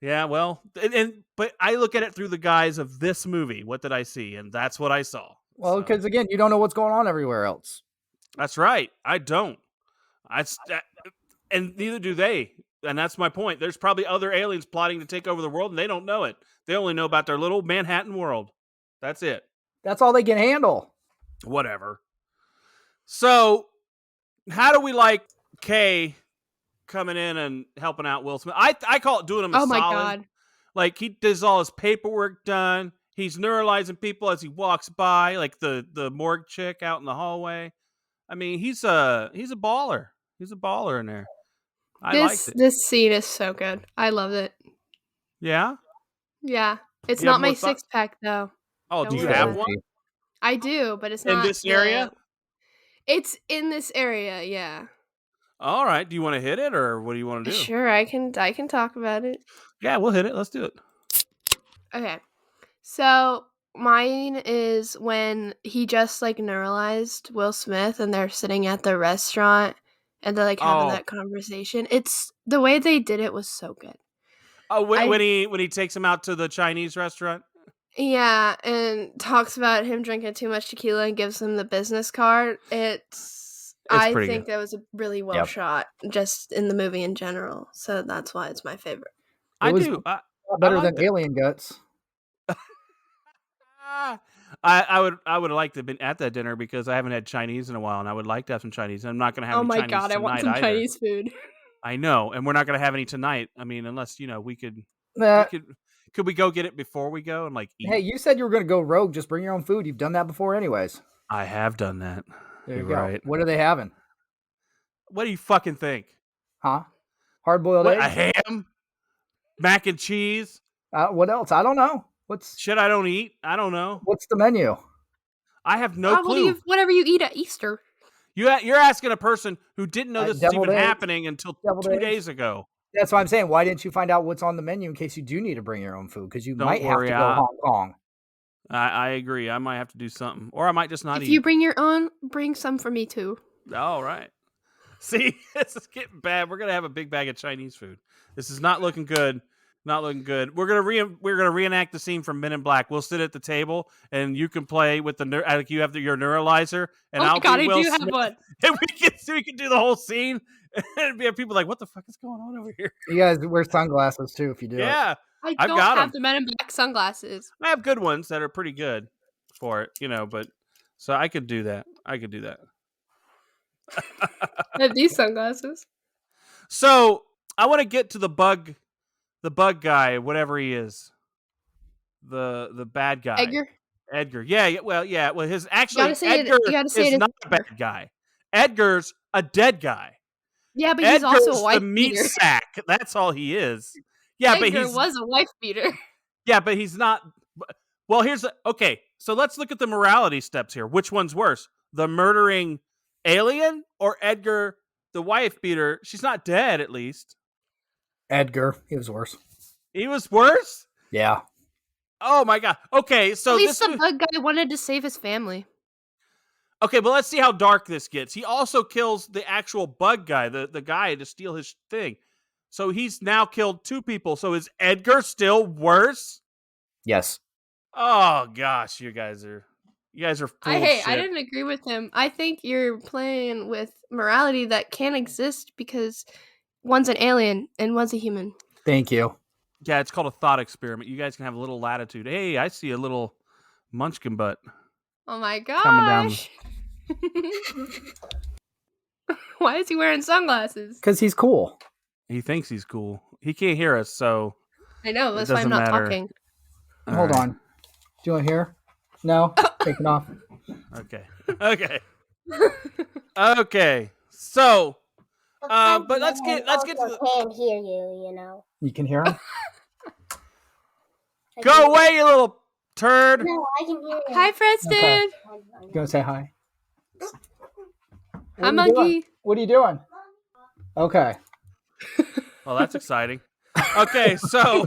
Yeah, well, but I look at it through the guise of this movie. What did I see? And that's what I saw. Well, because again, you don't know what's going on everywhere else. That's right. I don't. And neither do they. And that's my point. There's probably other aliens plotting to take over the world, and they don't know it. They only know about their little Manhattan world. That's it. That's all they can handle. Whatever. So, how do we like Kay coming in and helping out Will Smith? I call it doing him a solid. Oh my God. Like, he does all his paperwork done. He's neuralizing people as he walks by, like the morgue chick out in the hallway. I mean, he's a baller. He's a baller in there. I liked it. This scene is so good. I love it. Yeah? Yeah. It's You have not my more thought- 6-pack though. Oh, Don't do you worry have about one? I do, but it's In not this area? It's in this area, yeah. All right. Do you want to hit it, or what do you want to do? Sure, I can talk about it. Yeah, we'll hit it. Let's do it. Okay. So mine is when he just like neuralized Will Smith and they're sitting at the restaurant and they're like having that conversation. It's the way they did it was so good. Oh, when he takes him out to the Chinese restaurant? Yeah, and talks about him drinking too much tequila and gives him the business card. I think good. that was a really well shot just in the movie in general. So that's why it's my favorite. I was do. better I than liked it. Alien Guts. I would have liked to have been at that dinner because I haven't had Chinese in a while, and I would like to have some Chinese. I'm not going to have. Oh any my Chinese God, I want some tonight either. Chinese food. I know, and we're not going to have any tonight. I mean, unless we could. Could we go get it before we go and like eat? Hey, you said you were going to go rogue. Just bring your own food. You've done that before, anyways. I have done that. There you You're go. right. What are they having? What do you fucking think? Huh? Hard-boiled eggs? A ham, mac and cheese. What else? I don't know. What's shit I don't eat? I don't know. What's the menu? I have no clue. Whatever you eat at Easter. You're asking a person who didn't know this was even eggs? happening until 2 days ago. That's what I'm saying. Why didn't you find out what's on the menu in case you do need to bring your own food? Because you Don't might worry, have to go Hong Kong. I agree. I might have to do something, or I might just not eat. If you bring your own, bring some for me too. All right. See, this is getting bad. We're gonna have a big bag of Chinese food. This is not looking good. Not looking good. We're gonna reenact the scene from Men in Black. We'll sit at the table, and you can play with like you have your neuralizer, and I'll be Will Smith. Have one. And we can do the whole scene, and we have people like, "What the fuck is going on over here?" You guys wear sunglasses too if you do. Yeah, I I've don't got have 'em. the Men in Black sunglasses. I have good ones that are pretty good for it, but so I could do that. I have these sunglasses. So I want to get to the bug guy, whatever he is, the bad guy, Edgar. Yeah. Well, his Edgar is not a bad guy. Edgar's a dead guy. Yeah, but Edgar's he's also a wife the meat beater. sack. That's all he is. Yeah, Edgar but he was a wife beater. Yeah, but he's not. Well, okay. So let's look at the morality steps here. Which one's worse, the murdering alien or Edgar, the wife beater? She's not dead, at least. Edgar, he was worse. He was worse? Yeah. Oh my God. Okay, so at least the bug guy wanted to save his family. Okay, but let's see how dark this gets. He also kills the actual bug guy, the guy to steal his thing. So he's now killed 2 people. So is Edgar still worse? Yes. Oh gosh, you guys are full of shit. I didn't agree with him. I think you're playing with morality that can't exist because one's an alien and one's a human. Thank you. Yeah, it's called a thought experiment. You guys can have a little latitude. Hey, I see a little munchkin butt. Oh my coming down. gosh. Why is he wearing sunglasses? Because he's cool. He thinks he's cool. He can't hear us, so I know, that's why I'm not talking. Hold on. Do you want to hear? No? Take it off. Okay. Okay. So but let's get to the... can't hear you, You can hear him? Go away, you little turd. No, I can hear you. Hi, Preston. Okay. You gonna say hi? Hi, monkey. What are you doing? Okay. Well, that's exciting. Okay, so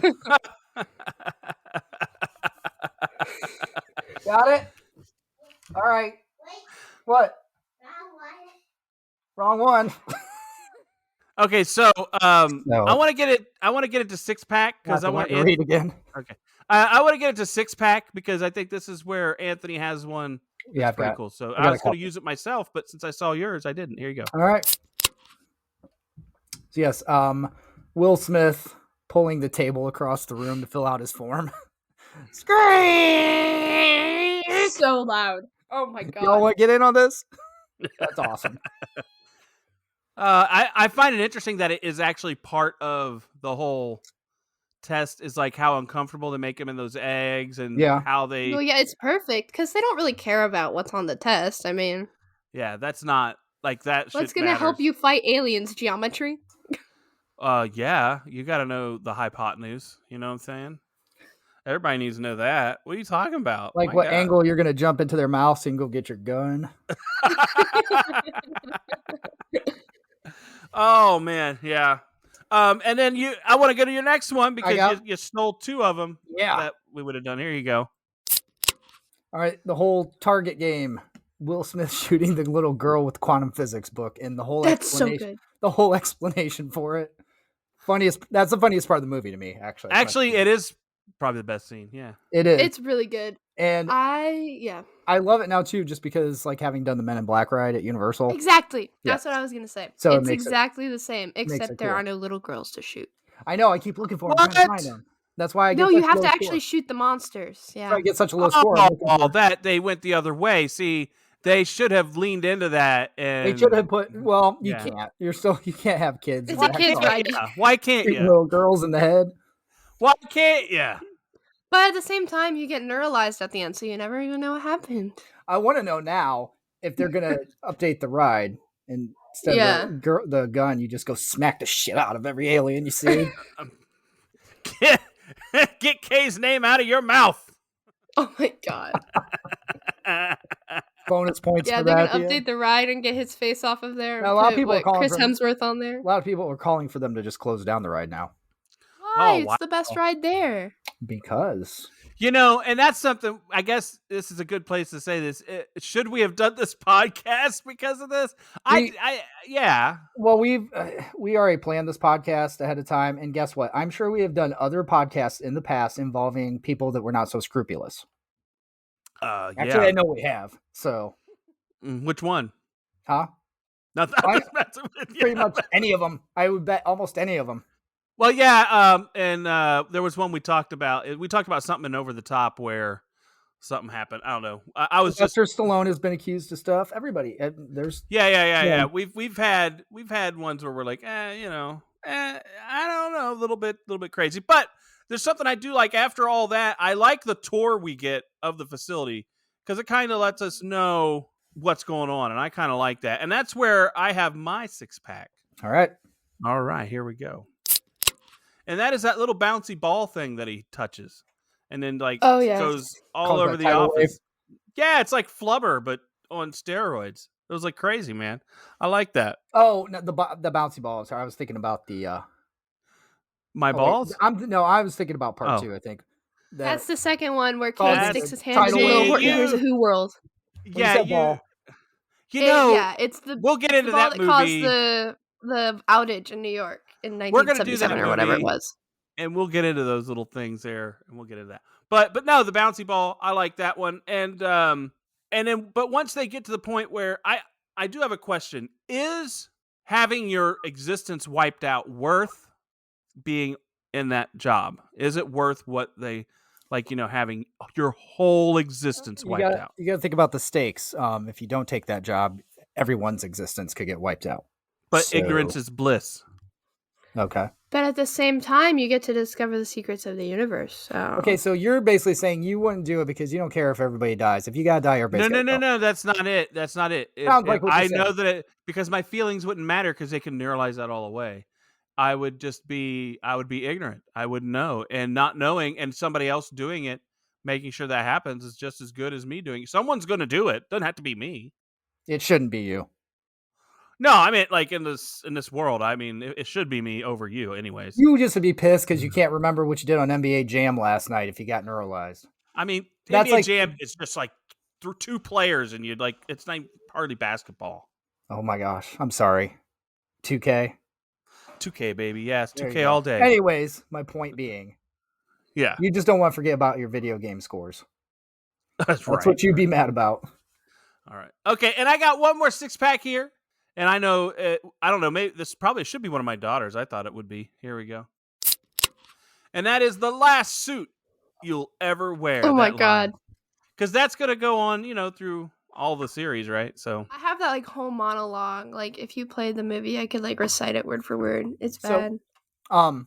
got it? All right. What? Wrong one. Okay, so No. I want to get it. I want to get it to 6-pack because I want to read again. Okay, I want to get it to 6-pack because I think this is where Anthony has one. Yeah, That's I've pretty got. cool. So I got I a was going couple. to use it myself, but since I saw yours, I didn't. Here you go. All right. So yes, Will Smith pulling the table across the room to fill out his form. Scream! So loud. Oh my god. Y'all want to get in on this? That's awesome. I find it interesting that it is actually part of the whole test is like how uncomfortable they make him in those eggs and how they. Well, yeah, it's perfect because they don't really care about what's on the test. I mean, Yeah, that's not like that. what's gonna help you fight aliens? Geometry. Yeah, you got to know the hypotenuse. You know what I'm saying? Everybody needs to know that. What are you talking about? Like My what God. angle you're gonna jump into their mouth so you can go get your gun. Oh man, yeah. And then I want to go to your next one because you stole 2 of them. Yeah, that we would have done. Here you go. All right, the whole Target game. Will Smith shooting the little girl with quantum physics book and the whole That's so explanation. good. The whole explanation for it. That's the funniest part of the movie to me, actually. Actually, it is probably the best scene. Yeah, it is. It's really good. And I love it now too, just because like having done the Men in Black ride at Universal. Exactly. That's what I was gonna say. So it's exactly the same, except there cool. are no little girls to shoot. I know. I keep looking for them. I'm trying to find them. That's why I get. No, you have to low actually score. shoot the monsters. Yeah. So I get such a low score. That they went the other way. See, they should have leaned into that. And they should have put. Well, you can't. You can't have kids. It's a kid's ride. Why can't Shoot you? little girls in the head. Why can't you? But at the same time, you get neuralized at the end, so you never even know what happened. I want to know now if they're gonna update the ride and instead of the gun, you just go smack the shit out of every alien you see. Get Kay's name out of your mouth. Oh my god. Bonus points. Yeah, for they're that gonna update the ride and get his face off of there. Now, a lot of people are calling Chris Hemsworth on there. A lot of people are calling for them to just close down the ride now. Why? It's the best ride there. Because and that's something. I guess this is a good place to say this. Should we have done this podcast because of this? Yeah. Well, we already planned this podcast ahead of time, and guess what? I'm sure we have done other podcasts in the past involving people that were not so scrupulous. Actually, I know we have. So, which one? Huh? Pretty much any of them. I would bet almost any of them. Well, yeah, and there was one we talked about. We talked about something Over the Top where something happened. I don't know. I was Sylvester Stallone has been accused of stuff. Everybody, there's yeah. We've had ones where we're like, I don't know, a little bit crazy. But there's something I do like. After all that, I like the tour we get of the facility because it kind of lets us know what's going on, and I kind of like that. And that's where I have my 6-pack. All right, here we go. And that is that little bouncy ball thing that he touches. And then goes all over the office. Wave. Yeah, it's like Flubber, but on steroids. It was like crazy, man. I like that. Oh, no, the bouncy ball. Sorry, I was thinking about the my balls. I was thinking about part 2. I think that's the second one where Kane sticks his hand in the tidal little wave. Here's a Who world. Yeah, it's the we'll get into ball that that movie. caused the outage in New York in We're gonna do that 1977 or whatever it was. And we'll get into those little things there, and we'll get into that. But no, the bouncy ball, I like that one. And then, but once they get to the point where I do have a question: is having your existence wiped out worth being in that job? Is it worth what they having your whole existence wiped out? You got to think about the stakes. If you don't take that job, everyone's existence could get wiped out. But ignorance is bliss. Okay. But at the same time, you get to discover the secrets of the universe. So. Okay, so you're basically saying you wouldn't do it because you don't care if everybody dies. If you gotta die, everybody. No. That's not it. That's not it. Sounds like what I you know said. that because my feelings wouldn't matter because they can neuralize that all away. I would be ignorant. I wouldn't know, and not knowing, and somebody else doing it, making sure that happens is just as good as me doing it. Someone's going to do it. Doesn't have to be me. It shouldn't be you. No, I mean, like in this world, I mean, it should be me over you, anyways. You just would be pissed because you can't remember what you did on NBA Jam last night if you got neuralized. I mean, That's NBA like Jam is just like through 2 players, and you'd it's not hardly basketball. Oh my gosh, I'm sorry. 2K. 2K, baby. Yes, There you 2K go. all day. Anyways, my point being, Yeah, you just don't want to forget about your video game scores. that's right. That's what you'd be mad about. All right. Okay, and I got one more 6-pack here. And I know, I don't know, maybe this probably should be one of my daughters. I thought it would be. Here we go. And that is the last suit you'll ever wear. Oh my God. Because that's going to go on, through all the series, right? So I have that like whole monologue. Like if you played the movie, I could like recite it word for word. It's So, bad.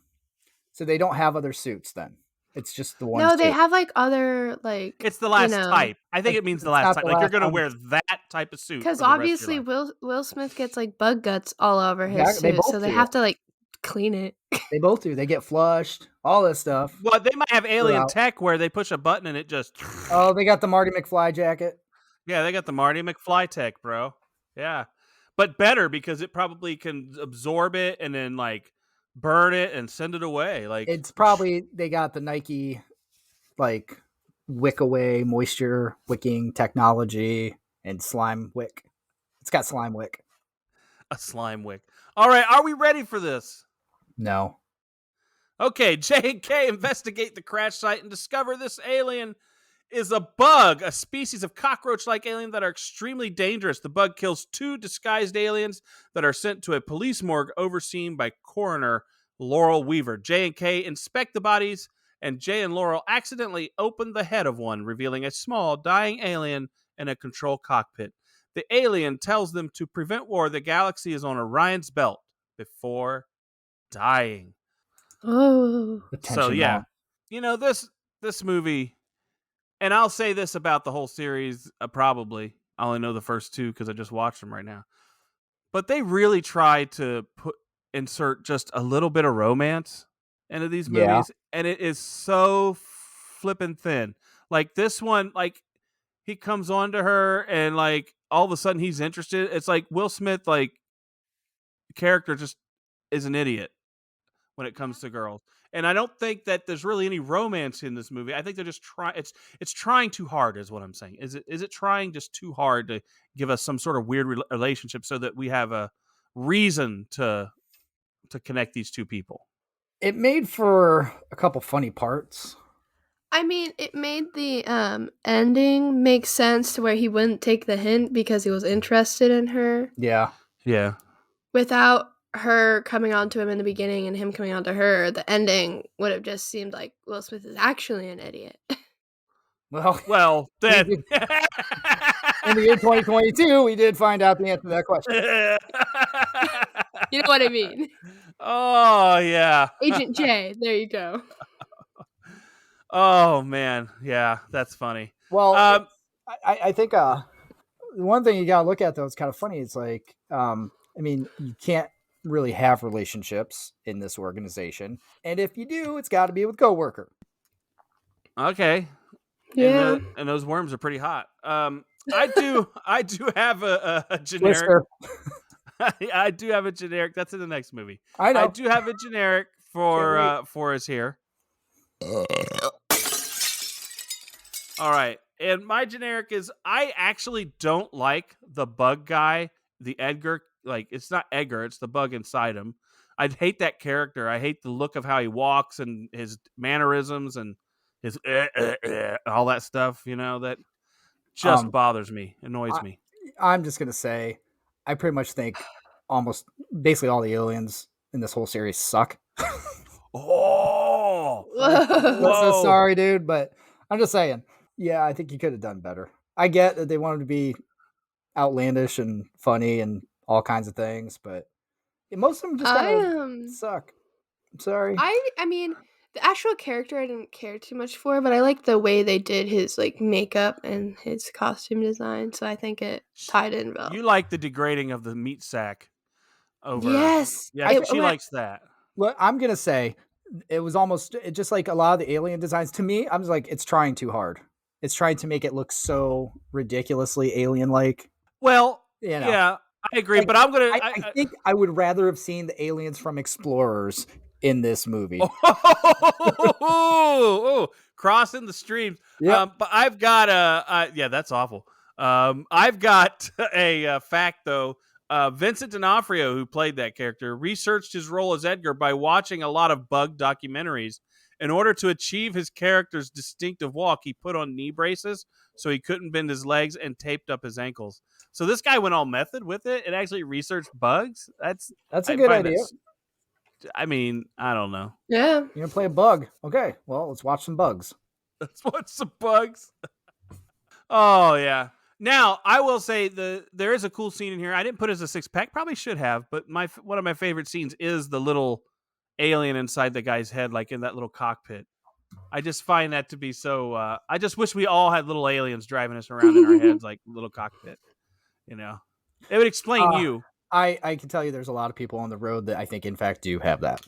So they don't have other suits then. It's just the one. No, they suit. have like other like. it's the last you know, type. I think it means the it's last not type. the Like you're last going to one. wear that type of suit. Because for the rest of your obviously life. Will Smith gets like bug guts all over his Yeah, they suit, both so they do. have to like clean it. They both do. They get flushed. All this stuff. Well, they might have alien Throughout. tech where they push a button and it just. Oh, they got the Marty McFly jacket. Yeah, they got the Marty McFly tech, bro. Yeah. But better because it probably can absorb it and then like burn it and send it away. Like It's probably they got the Nike like wick away moisture wicking technology and slime wick. It's got slime wick. a slime wick. All right, are we ready for this? No. Okay, J&K investigate the crash site and discover this alien is a bug, a species of cockroach-like alien that are extremely dangerous. The bug kills 2 disguised aliens that are sent to a police morgue overseen by coroner Laurel Weaver. J&K inspect the bodies, and Jay and Laurel accidentally open the head of one, revealing a small, dying alien in a control cockpit. The alien tells them to prevent war. The galaxy is on Orion's belt before dying. Oh. So yeah, this movie, and I'll say this about the whole series, probably. I only know the first 2 because I just watched them right now. But they really try to insert just a little bit of romance into these movies, and it is so flippin' thin. Like this one, like he comes on to her, and like all of a sudden he's interested. It's like Will Smith, like character, just is an idiot when it comes to girls. And I don't think that there's really any romance in this movie. I think they're just trying. It's trying too hard, is what I'm saying. Is it trying just too hard to give us some sort of weird relationship so that we have a reason to connect these 2 people? It made for a couple funny parts. I mean, it made the ending make sense to where he wouldn't take the hint because he was interested in her. Yeah. Yeah. Without her coming on to him in the beginning and him coming on to her, the ending would have just seemed like Will Smith is actually an idiot. Well, then in the year 2022, we did find out the answer to that question. You know what I mean? Oh yeah, Agent J. There you go. Oh man, yeah, that's funny. Well, I think one thing you gotta look at though, it's kind of funny. It's like, I mean, you can't really have relationships in this organization, and if you do, it's got to be with coworker. Okay. Yeah. And those worms are pretty hot. I do have a generic. Twister. I do have a generic. That's in the next movie. I know. I do have a generic for us here. All right. And my generic is I actually don't like the bug guy, the Edgar. Like, it's not Edgar, it's the bug inside him. I hate that character. I hate the look of how he walks and his mannerisms and his all that stuff, that just bothers me, annoys me. I'm just going to say, I pretty much think almost basically all the aliens in this whole series suck. Oh, so sorry, dude, but I'm just saying, yeah, I think you could have done better. I get that they wanted to be outlandish and funny and all kinds of things, but most of them just kind of suck. I'm sorry. I mean, the actual character I didn't care too much for, but I like the way they did his like makeup and his costume design, so I think it tied in well. You like the degrading of the meat sack over. Yes. Yeah, she likes that. Well, I'm gonna say it was almost just like a lot of the alien designs. To me, I'm just like, it's trying too hard. It's trying to make it look so ridiculously alien-like. Well, yeah, I agree, like, but I'm gonna. I think I would rather have seen the aliens from Explorers in this movie. Crossing the streams. Yeah, but I've got yeah, that's awful. I've got a fact though. Vincent D'Onofrio, who played that character, researched his role as Edgar by watching a lot of bug documentaries. In order to achieve his character's distinctive walk, he put on knee braces so he couldn't bend his legs and taped up his ankles. So this guy went all method with it and actually researched bugs. That's a good idea. I mean, I don't know. Yeah. You're gonna play a bug. Okay, well, let's watch some bugs. Let's watch some bugs. Oh yeah. Now I will say there is a cool scene in here. I didn't put it as a 6-pack. Probably should have, but one of my favorite scenes is the little alien inside the guy's head, like in that little cockpit. I just find that to be so. I just wish we all had little aliens driving us around in our heads, like little cockpit. You know, it would explain you. I can tell you, there's a lot of people on the road that I think, in fact, do have that.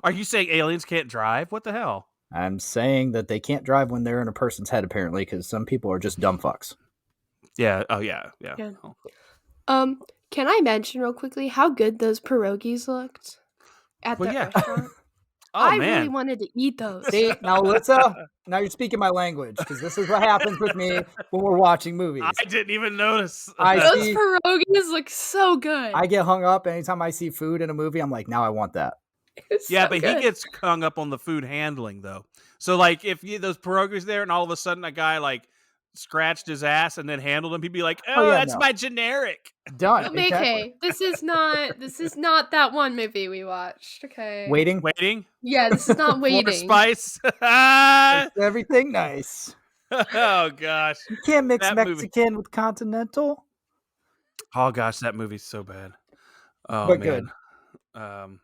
Are you saying aliens can't drive? What the hell? I'm saying that they can't drive when they're in a person's head, apparently, because some people are just dumb fucks. Yeah. Oh yeah. Oh. Can I mention real quickly how good those pierogies looked at the restaurant? I really wanted to eat those. See, now, Alyssa, now you're speaking my language, because this is what happens with me when we're watching movies. I didn't even notice. Those pierogies look so good. I get hung up anytime I see food in a movie. I'm like, now I want that. Yeah, but he gets hung up on the food handling, though. So, like, if those pierogies there and all of a sudden a guy, like, scratched his ass and then handled him, he'd be like, that's my generic. Done. Okay, Exactly. this is not that one movie we watched. Okay. Waiting? Yeah, this is not Waiting. Water Spice. Everything nice. Oh, gosh. You can't mix That Mexican with continental. Oh, gosh, that movie's so bad. Oh, But man. good.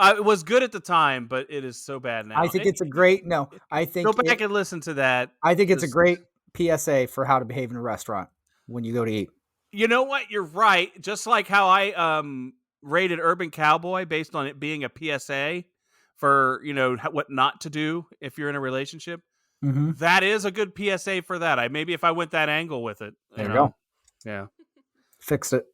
It was good at the time, but it is so bad now. I think it's a great, I think go back and listen to that. I think it's a great PSA for how to behave in a restaurant when you go to eat. You know what? You're right. Just like how I rated Urban Cowboy based on it being a PSA for, what not to do if you're in a relationship. Mm-hmm. That is a good PSA for that. Maybe if I went that angle with it. There you go. Yeah. Fixed it.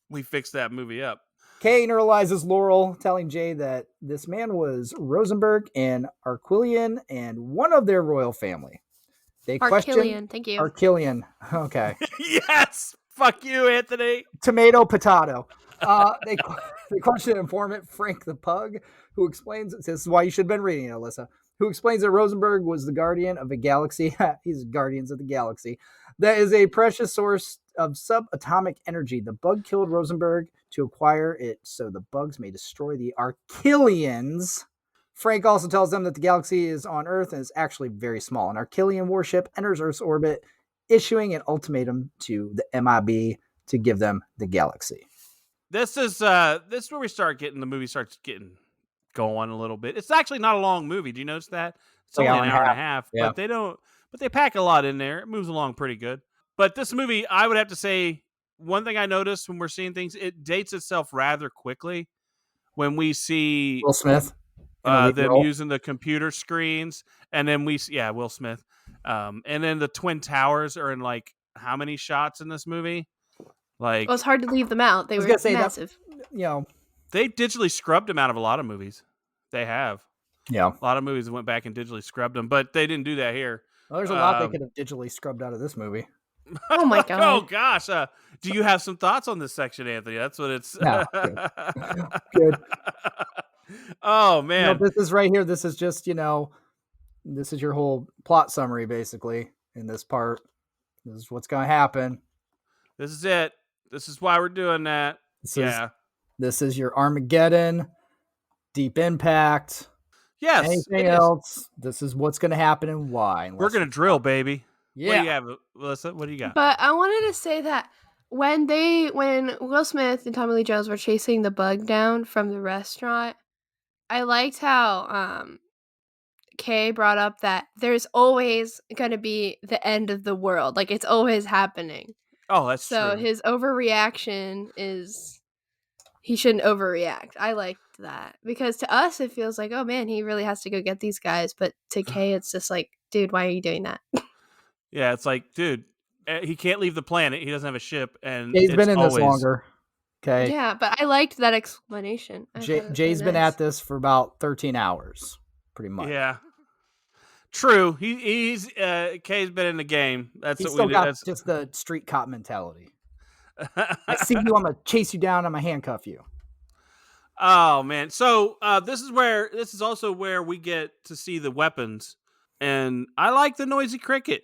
We fixed that movie up. Kay neuralizes Laurel, telling Jay that this man was Rosenberg and Arquillian and one of their royal family. They Arquillian, thank you. Arquillian. Okay. Yes. Fuck you, Anthony. Tomato, potato. They question informant Frank the Pug, who explains, this is why you should have been reading it, Alyssa, who explains that Rosenberg was the guardian of a galaxy. He's Guardians of the Galaxy. That is a precious source of subatomic energy. The bug killed Rosenberg to acquire it so the bugs may destroy the Arquillians. Frank also tells them that the galaxy is on Earth and is actually very small. An Arquillian warship enters Earth's orbit, issuing an ultimatum to the MIB to give them the galaxy. This is where the movie starts getting going a little bit. It's actually not a long movie. Do you notice that? It's only an hour and a half, yeah. but they pack a lot in there. It moves along pretty good. But this movie, I would have to say, one thing I noticed when we're seeing things, it dates itself rather quickly when we see Will Smith. Them using the computer screens, and then Will Smith. And then the Twin Towers are in like how many shots in this movie? Like, well, it's hard to leave them out. They were massive. They digitally scrubbed them out of a lot of movies. They have. Yeah. A lot of movies went back and digitally scrubbed them, but they didn't do that here. Well, there's a lot they could have digitally scrubbed out of this movie. Oh my god! Oh gosh! Do you have some thoughts on this section, Anthony? That's what it's. No, good. Oh man! This is right here. This is just this is your whole plot summary basically in this part. This is what's going to happen. This is it. This is why we're doing that. This is your Armageddon, Deep Impact. Yes. Anything else? This is what's going to happen and why. We're going to drill, baby. Yeah. What do you have, Melissa? What do you got? But I wanted to say that when Will Smith and Tommy Lee Jones were chasing the bug down from the restaurant, I liked how Kay brought up that there's always going to be the end of the world. Like, it's always happening. Oh, that's true. So his overreaction is he shouldn't overreact. I liked that. Because to us, it feels like, oh man, he really has to go get these guys. But to Kay, it's just like, dude, why are you doing that? Yeah, it's like, dude, he can't leave the planet. He doesn't have a ship. And Jay's been in this longer. Okay. Yeah, but I liked that explanation. Jay's been at this for about 13 hours, pretty much. Yeah. True. He's Kay's been in the game. That's He's what still we got do. just the street cop mentality. I see you, I'm gonna chase you down, I'm gonna handcuff you. Oh man. So this is also where we get to see the weapons. And I like the noisy cricket.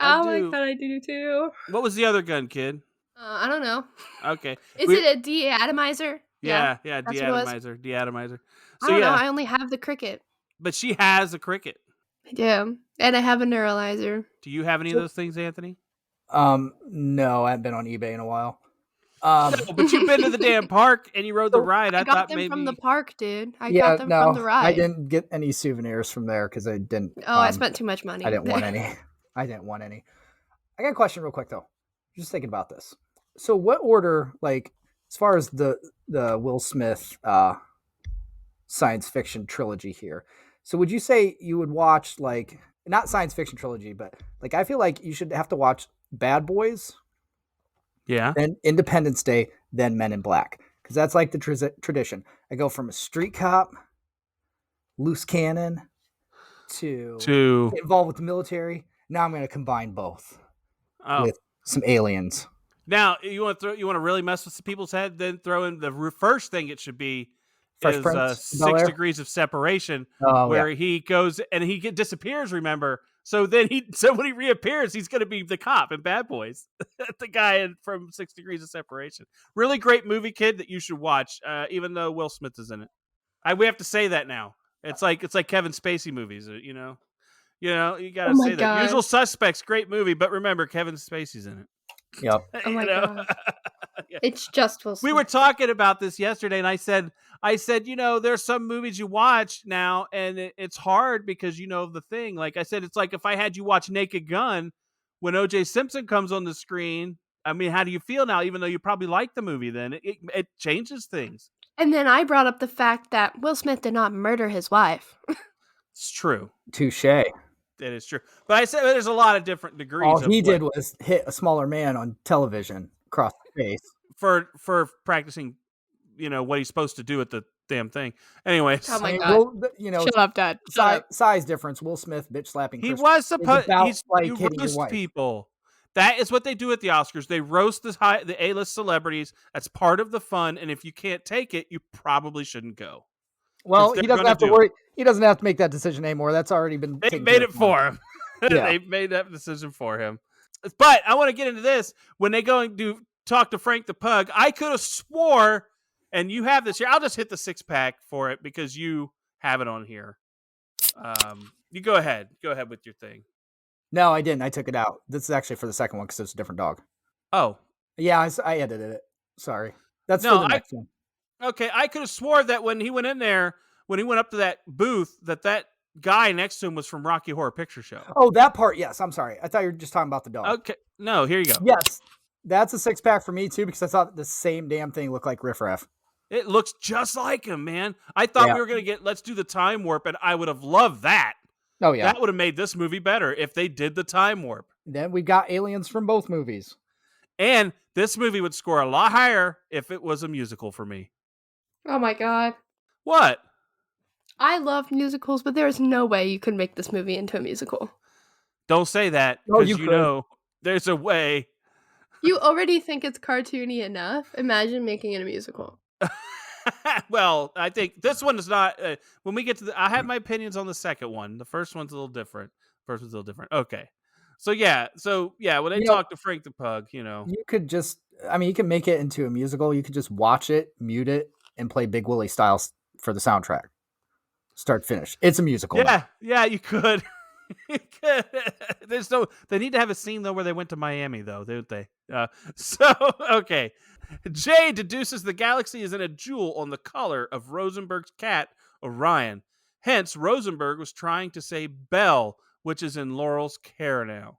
I Oh my do. god, I do too. What was the other gun, kid? I don't know. Okay. Is it a deatomizer? Yeah, that's what it was. deatomizer. I So don't know. yeah, I only have the cricket. but she has a cricket. I do. And I have a neuralizer. Do you have any of those things, Anthony? No, I haven't been on eBay in a while. No, but you've been to the damn park and you rode the ride. I got thought them maybe from the park, dude. I yeah, got them no, from the ride. I didn't get any souvenirs from there because I didn't. Oh, I spent too much money. I didn't want any. I didn't want any. I got a question real quick though. Just thinking about this. So, what order, like, as far as the Will Smith science fiction trilogy here? So, would you say you would watch, like, not science fiction trilogy, but like, I feel like you should have to watch Bad Boys, Yeah. then Independence Day, then Men in Black, because that's like the tradition. I go from a street cop, loose cannon, to get involved with the military. Now I'm going to combine both with some aliens. Now you want to really mess with the people's head? Then throw in the first thing it should be Fresh is Prince, 6 Degrees of Separation, where he goes and he disappears. Remember? So then when he reappears, he's going to be the cop in Bad Boys, the guy from 6 Degrees of Separation. Really great movie, kid, that you should watch. Even though Will Smith is in it, we have to say that now. It's like Kevin Spacey movies, you know. You got to say that. Usual Suspects, great movie, but remember Kevin Spacey's in it. Yep. Oh my god. Yeah. It's just Will Smith. We were talking about this yesterday, and I said, there's some movies you watch now, and it's hard because the thing. Like I said, it's like if I had you watch Naked Gun when O.J. Simpson comes on the screen. I mean, how do you feel now? Even though you probably like the movie, then it changes things. And then I brought up the fact that Will Smith did not murder his wife. It's true. Touche. That is true. But I said there's a lot of different degrees. All he did was hit a smaller man on television across the face for practicing, what he's supposed to do at the damn thing. Anyways. Oh my god. Shut up, Dad. Size difference. Will Smith bitch slapping. He was supposed. You roast people. That is what they do at the Oscars. They roast the A-list celebrities. That's part of the fun. And if you can't take it, you probably shouldn't go. Well, he doesn't have to worry. He doesn't have to make that decision anymore. That's already been. They made it for him. Yeah. They made that decision for him. But I want to get into this. When they go and talk to Frank the Pug, I could have swore, and you have this here. I'll just hit the 6-pack for it because you have it on here. You go ahead. Go ahead with your thing. No, I didn't. I took it out. This is actually for the second one because it's a different dog. Oh. Yeah, I edited it. Sorry. That's for the next one. Okay, I could have swore that when he went in there, when he went up to that booth, that guy next to him was from Rocky Horror Picture Show. Oh, that part, yes. I'm sorry. I thought you were just talking about the dog. Okay. No, here you go. Yes. That's a 6-pack for me, too, because I thought the same damn thing looked like Riff Raff. It looks just like him, man. I thought we were going to get Let's Do the Time Warp, and I would have loved that. Oh, yeah. That would have made this movie better if they did the Time Warp. Then we got aliens from both movies. And this movie would score a lot higher if it was a musical for me. Oh my god. What? I love musicals, but there's no way you could make this movie into a musical. Don't say that, because you know there's a way. You already think it's cartoony enough. Imagine making it a musical. Well, I think this one is not. When we get to I have my opinions on the second one. The first one's a little different. Okay. So yeah. When they talk to Frank the Pug, You could just, you can make it into a musical. You could just watch it, mute it, and play Big Willie Styles for the soundtrack. Start to finish. It's a musical. Yeah, you could. They need to have a scene though where they went to Miami though, don't they? Okay. Jay deduces the galaxy is in a jewel on the collar of Rosenberg's cat, Orion. Hence, Rosenberg was trying to say Belle, which is in Laurel's care now.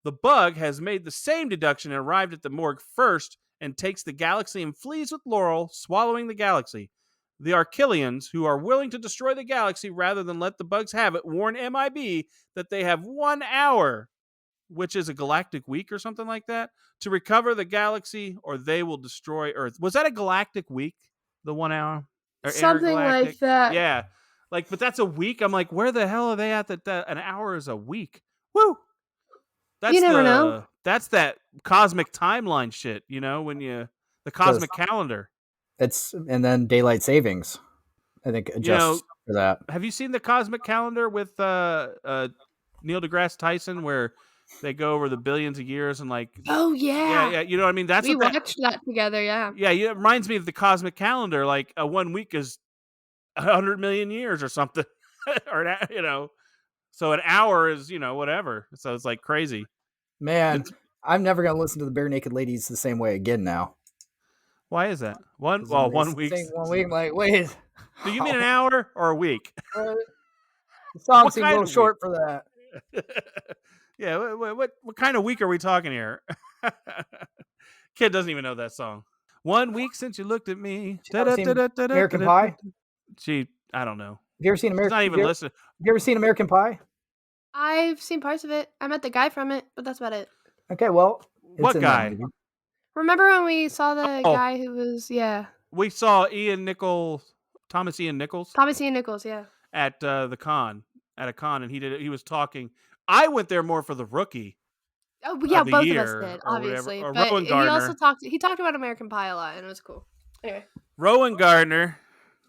The Bug has made the same deduction and arrived at the morgue first and takes the galaxy and flees with Laurel, swallowing the galaxy. The Archilians, who are willing to destroy the galaxy rather than let the Bugs have it, warn MIB that they have 1 hour, which is a galactic week or something like that, to recover the galaxy or they will destroy Earth. Was that a galactic week? The 1 hour? Or something like that. Yeah. But that's a week. I'm like, where the hell are they at that an hour is a week? Woo! You never know. That's that cosmic timeline shit, when the cosmic calendar. And then daylight savings, I think, adjusts for that. Have you seen the cosmic calendar with Neil deGrasse Tyson, where they go over the billions of years and like? Oh yeah, yeah. You know what I mean? That's we what watched that together. Yeah. Yeah, it reminds me of the cosmic calendar. Like 1 week is 100 million years or something, or so an hour is whatever. So it's like crazy. Man, I'm never gonna listen to the Bare Naked Ladies the same way again now. Why is that? 1 week. 1 week, like, wait. Do you mean an hour or a week? The song seems a little short for that. Yeah, what kind of week are we talking here? Kid doesn't even know that song. 1 week since you looked at me. American Pie? I don't know. Have you ever seen American? She's not even listening. Have you ever seen American Pie? I've seen parts of it. I met the guy from it, but that's about it. Okay, well, what guy? Remember when we saw the guy who was We saw Thomas Ian Nichols. Thomas Ian Nichols, yeah. At a con, and he was talking. I went there more for The Rookie. Oh yeah, both of us did, obviously. Or but Rowan he Gardner. also talked about American Pie a lot, and it was cool. Anyway, Rowan Gardner.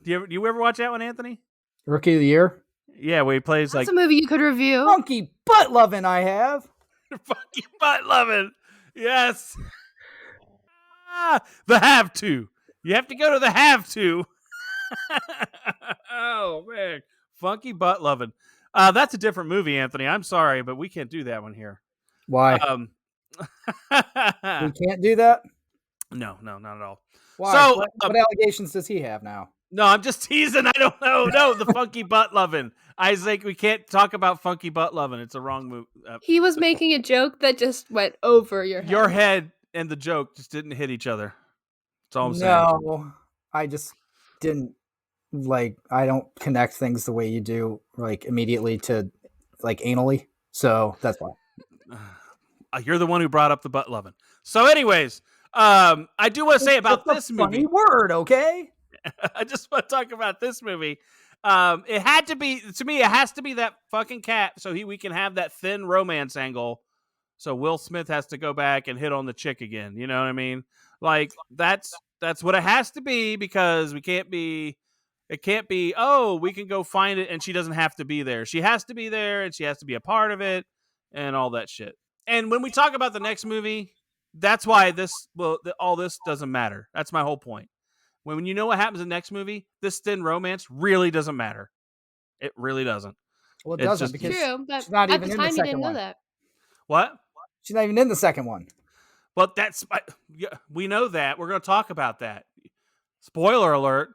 Do you ever watch that one, Anthony? Rookie of the Year? Yeah, where he plays that's a movie you could review. Funky Butt Lovin' I have. Funky Butt Lovin'. Yes. The have to. You have to go to the have to. Oh man, Funky Butt Lovin'. That's a different movie, Anthony. I'm sorry, but we can't do that one here. Why? We can't do that? No, not at all. Why? So, what allegations does he have now? No, I'm just teasing. I don't know. No, the Funky Butt Lovin'. Isaac, we can't talk about Funky Butt Lovin'. It's a wrong move. He was making a joke that just went over your head. Your head and the joke just didn't hit each other. That's all I'm saying. No, I just didn't I don't connect things the way you do, immediately to anally. So that's why. You're the one who brought up the butt loving. So, anyways, I do want to say about this movie. Funny word, okay? I just want to talk about this movie. It had to be, to me, it has to be that fucking cat, so we can have that thin romance angle. So Will Smith has to go back and hit on the chick again. You know what I mean? That's what it has to be, because it can't be, we can go find it and she doesn't have to be there. She has to be there and she has to be a part of it and all that shit. And when we talk about the next movie, that's why all this doesn't matter. That's my whole point. When you know what happens in the next movie, this thin romance really doesn't matter. It really doesn't. Well, it doesn't, because true, but she's not at even the in time the you second didn't know one. that. What? She's not even in the second one. Well, we know that. We're going to talk about that. Spoiler alert.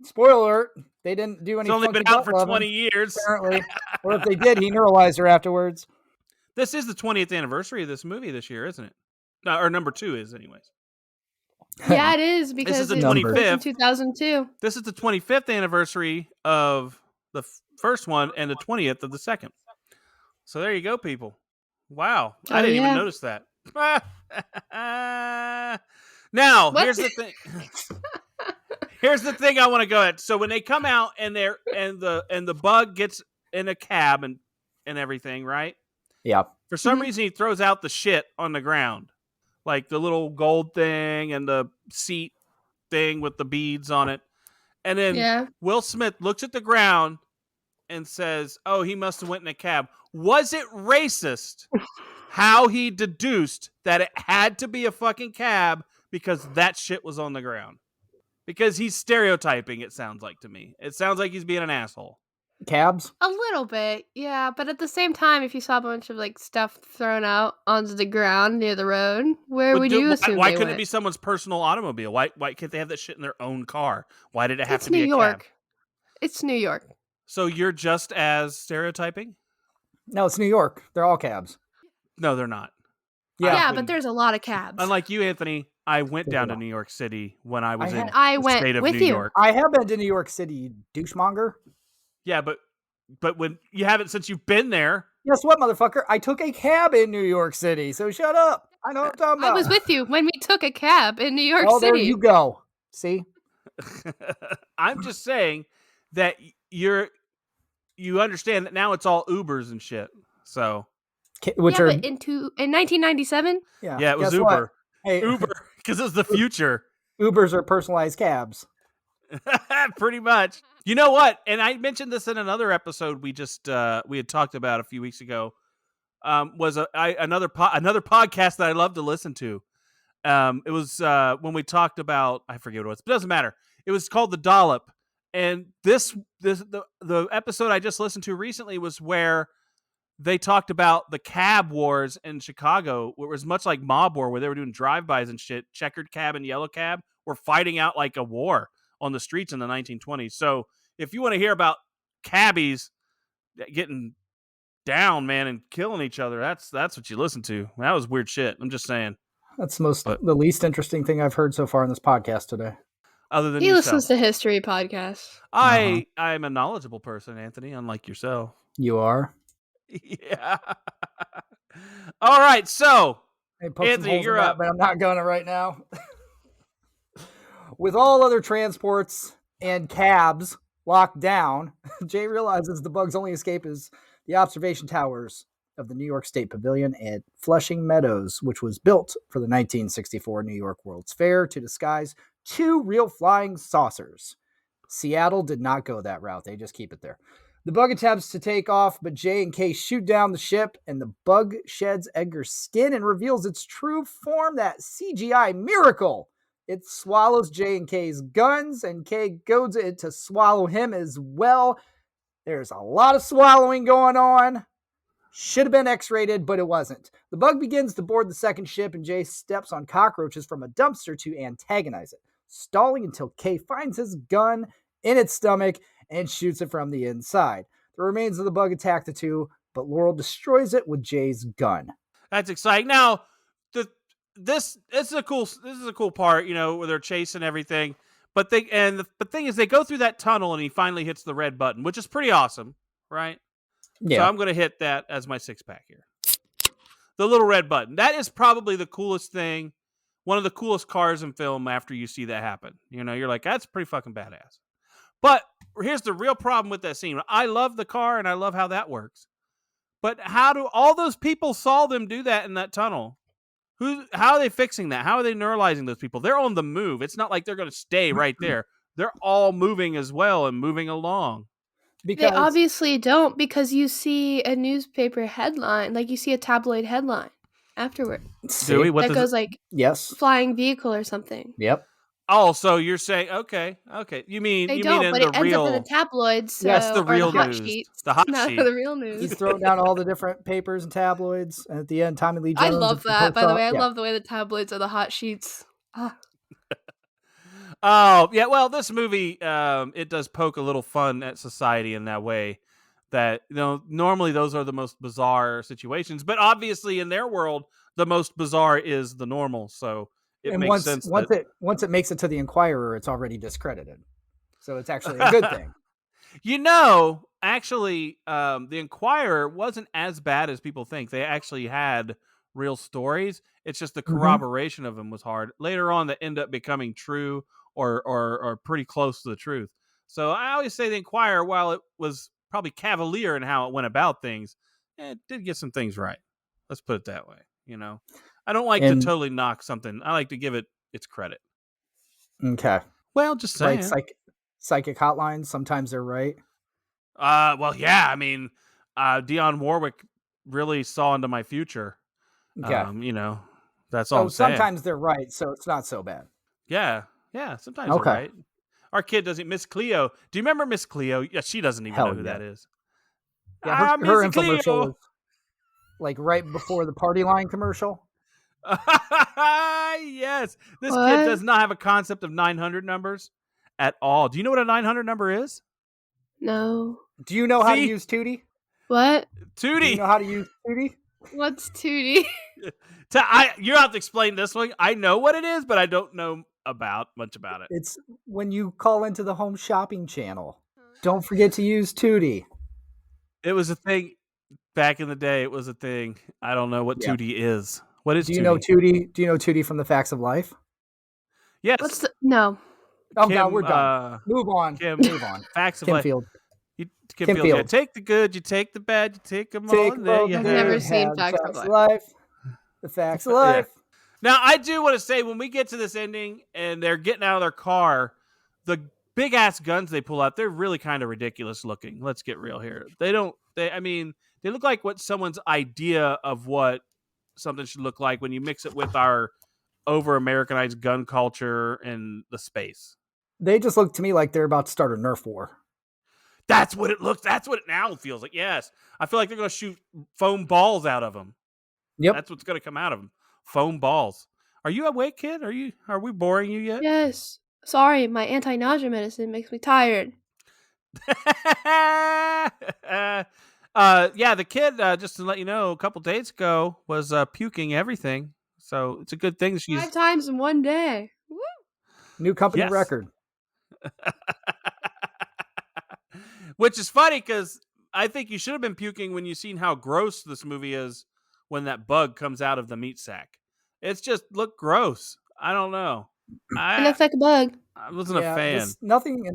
Spoiler alert. They didn't do any. It's only been out for 20 years. Apparently. Or if they did, he neuralized her afterwards. This is the 20th anniversary of this movie this year, isn't it? No, or number 2 is, anyways. Yeah, it is, because this is the it 25th. was in 2002. This is the 25th anniversary of the first one and the 20th of the second. So there you go, people. Wow. I didn't even notice that. Now, here's the thing. Here's the thing I want to go at. So when they come out and the bug gets in a cab and everything, right? Yeah. For some reason, he throws out the shit on the ground, like the little gold thing and the seat thing with the beads on it. And then Will Smith looks at the ground and says, "Oh, he must have went in a cab." Was it racist how he deduced that it had to be a fucking cab because that shit was on the ground? Because he's stereotyping, it sounds like to me. It sounds like he's being an asshole. Cabs? A little bit, yeah. But at the same time, if you saw a bunch of stuff thrown out onto the ground near the road, where would you assume why they couldn't went? it be someone's personal automobile? Why can't they have that shit in their own car? Why did it have It's to be New a York. cab? It's New York. So you're just as stereotyping? No, it's New York. They're all cabs. No, they're not. Yeah, but there's a lot of cabs. Unlike you, Anthony, I went down to New York City when I was in I the went state of with New you. York. I have been to New York City, you douchemonger. Yeah, but when you haven't since you've been there. Guess what, motherfucker? I took a cab in New York City, so shut up. I know what I'm talking about. I was with you when we took a cab in New York Oh, City. there you go. See? I'm just saying that you understand that now it's all Ubers and shit. So which yeah, are but in 1997. yeah, Yeah, it was guess what? Uber. Hey, Uber, because it's the future. Ubers are personalized cabs. Pretty much. You know what? And I mentioned this in another episode we had talked about a few weeks ago. Was another podcast that I love to listen to. It was when we talked about, I forget what it was, but it doesn't matter. It was called The Dollop, and the episode I just listened to recently was where they talked about the cab wars in Chicago, where it was much like Mob War, where they were doing drive-bys and shit. Checkered cab and yellow cab were fighting out like a war on the streets in the 1920s. So if you want to hear about cabbies getting down, man, and killing each other, that's what you listen to. That was weird shit. I'm just saying. That's the least interesting thing I've heard so far in this podcast today. Other than He yourself. listens to history podcasts. I'm a knowledgeable person, Anthony, unlike yourself. You are? Yeah. All right, so Hey, poke some Anthony, holes in you're that, up. but I'm not going to right now. With all other transports and cabs locked down, Jay realizes the bug's only escape is the observation towers of the New York State Pavilion at Flushing Meadows, which was built for the 1964 New York World's Fair to disguise 2 real flying saucers. Seattle did not go that route. They just keep it there. The bug attempts to take off, but Jay and Kay shoot down the ship, and the bug sheds Edgar's skin and reveals its true form, that CGI miracle. It swallows Jay and Kay's guns, and Kay goads it to swallow him as well. There's a lot of swallowing going on. Should have been X-rated, but it wasn't. The bug begins to board the second ship, and Jay steps on cockroaches from a dumpster to antagonize it, stalling until Kay finds his gun in its stomach and shoots it from the inside. The remains of the bug attack the two, but Laurel destroys it with Jay's gun. That's exciting. Now, this is a cool part, you know, where they're chasing everything. But the thing is, they go through that tunnel, and he finally hits the red button, which is pretty awesome, right? Yeah. So I'm going to hit that as my 6-pack here. The little red button. That is probably the coolest thing. One of the coolest cars in film after you see that happen. You know, you're like, that's pretty fucking badass. But here's the real problem with that scene. I love the car, and I love how that works. But how do all those people saw them do that in that tunnel? How are they fixing that? How are they neuralizing those people? They're on the move. It's not like they're going to stay right there. They're all moving as well and moving along. They obviously don't, because you see a newspaper headline, like you see a tabloid headline afterward. Do we? What that goes like, yes, flying vehicle or something. Yep. Oh, so you're saying okay. You mean They you don't, mean in but the it ends real? up in the tabloids. So, Yes, the or real hot news. sheets. The hot Not sheet. the real news. He's throwing down all the different papers and tabloids, and at the end, Tommy Lee Jones. I love at the that. post By the way, I op- yeah. love the way the tabloids are the hot sheets. Ah. Oh yeah, well, this movie it does poke a little fun at society in that way. That, you know, normally those are the most bizarre situations, but obviously in their world, the most bizarre is the normal. So it makes sense. Once it makes it to the Inquirer, it's already discredited. So it's actually a good thing. You know, actually, the Inquirer wasn't as bad as people think. They actually had real stories. It's just the corroboration of them was hard. Later on, they end up becoming true or pretty close to the truth. So I always say the Inquirer, while it was probably cavalier in how it went about things, it did get some things right. Let's put it that way. You know, I don't like to totally knock something. I like to give it its credit. Okay. Well, just saying. Like psychic hotlines, sometimes they're right. Well, yeah. I mean, Dionne Warwick really saw into my future. Okay. You know, that's all I'm saying. Sometimes they're right, so it's not so bad. Yeah. Sometimes they're right. Our kid doesn't. Miss Cleo. Do you remember Miss Cleo? Yeah, she doesn't even know who that is. Yeah, her Miss Cleo. infomercial was like right before the party line commercial. Yes. This kid does not have a concept of 900 numbers at all. Do you know what a 900 number is? No. Do you know how to use Tootie? What? Tootie. Do you know how to use Tootie? What's Tootie? You have to explain this one. I know what it is, but I don't know much about it. It's when you call into the home shopping channel. Don't forget to use Tootie. It was a thing back in the day. It was a thing. I don't know what Tootie is. What is Tootie? Do you know Tootie? Do you know Tootie from the Facts of Life? Yes. No. Oh, no, we're done. Move on. Kim, Move on. Facts of Kim Life. Field. Kim Kim Fields. Yeah, Fields. take the good, you take the bad, you take them all. Take in there. both Yeah. I've good, never seen have Facts of facts Life. of life. The facts of life. Now, I do want to say when we get to this ending and they're getting out of their car, the big ass guns they pull out, they're really kind of ridiculous looking. Let's get real here. They look like what someone's idea of what something should look like when you mix it with our over Americanized gun culture and the space. They just look to me like they're about to start a Nerf war. That's what it looks. That's what it now feels like. Yes. I feel like they're going to shoot foam balls out of them. Yep. That's what's going to come out of them. Foam balls. Are you awake, kid? Are we boring you yet? Yes. Sorry, my anti-nausea medicine makes me tired. Yeah, the kid, just to let you know, a couple days ago was puking everything. So it's a good thing she's 5 times in one day. Woo! New company Yes. record. Which is funny because I think you should have been puking when you seen how gross this movie is when that bug comes out of the meat sack. It's just look gross. I don't know. It looks like a bug. I wasn't a fan. Nothing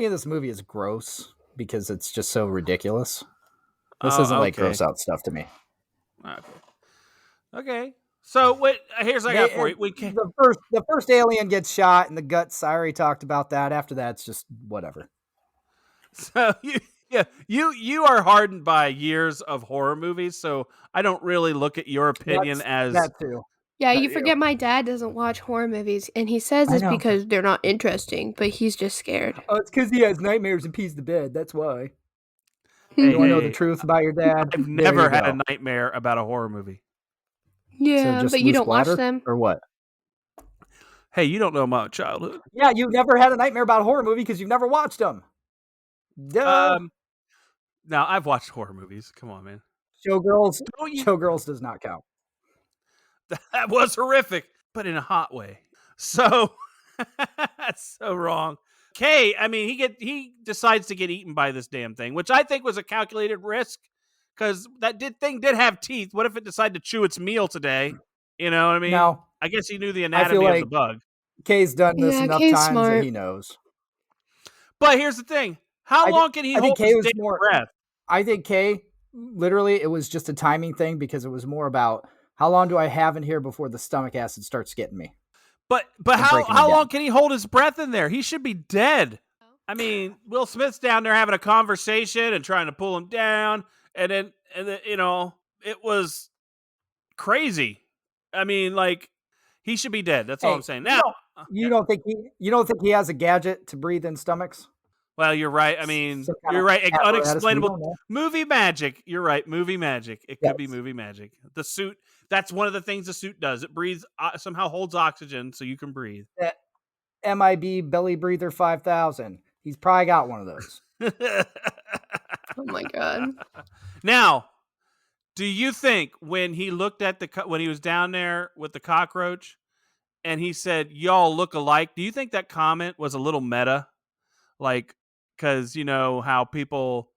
in this movie is gross because it's just so ridiculous. This Oh, isn't like okay. gross out stuff to me. Okay. So what? Here's what I got for you. The first alien gets shot in the guts. I already talked about that. After that, it's just whatever. So you are hardened by years of horror movies, so I don't really look at your opinion as that too. Yeah, That you forget my dad doesn't watch horror movies, and he says I it's know. because they're not interesting, but he's just scared. Oh, it's because he has nightmares and pees the bed. That's why. Hey, You want to know hey, the truth about your dad? I've There never you had go. a nightmare about a horror movie. Yeah, just but you loose don't watch bladder, them. or what? Hey, you don't know my childhood. Yeah, you've never had a nightmare about a horror movie because you've never watched them. Duh. Now I've watched horror movies. Come on, man. Showgirls. Don't you- Showgirls does not count. That was horrific, but in a hot way. So that's so wrong. Kay, I mean, he decides to get eaten by this damn thing, which I think was a calculated risk because that thing did have teeth. What if it decided to chew its meal today? You know what I mean? No. I guess he knew the I anatomy feel of like the bug. Kay's done this Yeah, enough Kay's times smart. that he knows. But here's the thing: how long can he I think hold Kay his was damn more- breath? I think Kay, literally, it was just a timing thing because it was more about how long do I have in here before the stomach acid starts getting me. But and how breaking him long down. can he hold his breath in there? He should be dead. I mean, Will Smith's down there having a conversation and trying to pull him down, and then you know, it was crazy. I mean, like, he should be dead. That's all Hey, I'm saying. Now, You don't think he has a gadget to breathe in stomachs? well, you're right. I mean, Some kind you're of right. apparatus, we don't Unexplainable know. movie magic. You're right. Movie magic. It could be Yes. movie magic. The suit. That's one of the things the suit does. It breathes, somehow holds oxygen so you can breathe. That MIB Belly Breather 5000. He's probably got one of those. Oh my god. Now, do you think when he looked at when he was down there with the cockroach and he said, "Y'all look alike," do you think that comment was a little meta? Like, because you know how people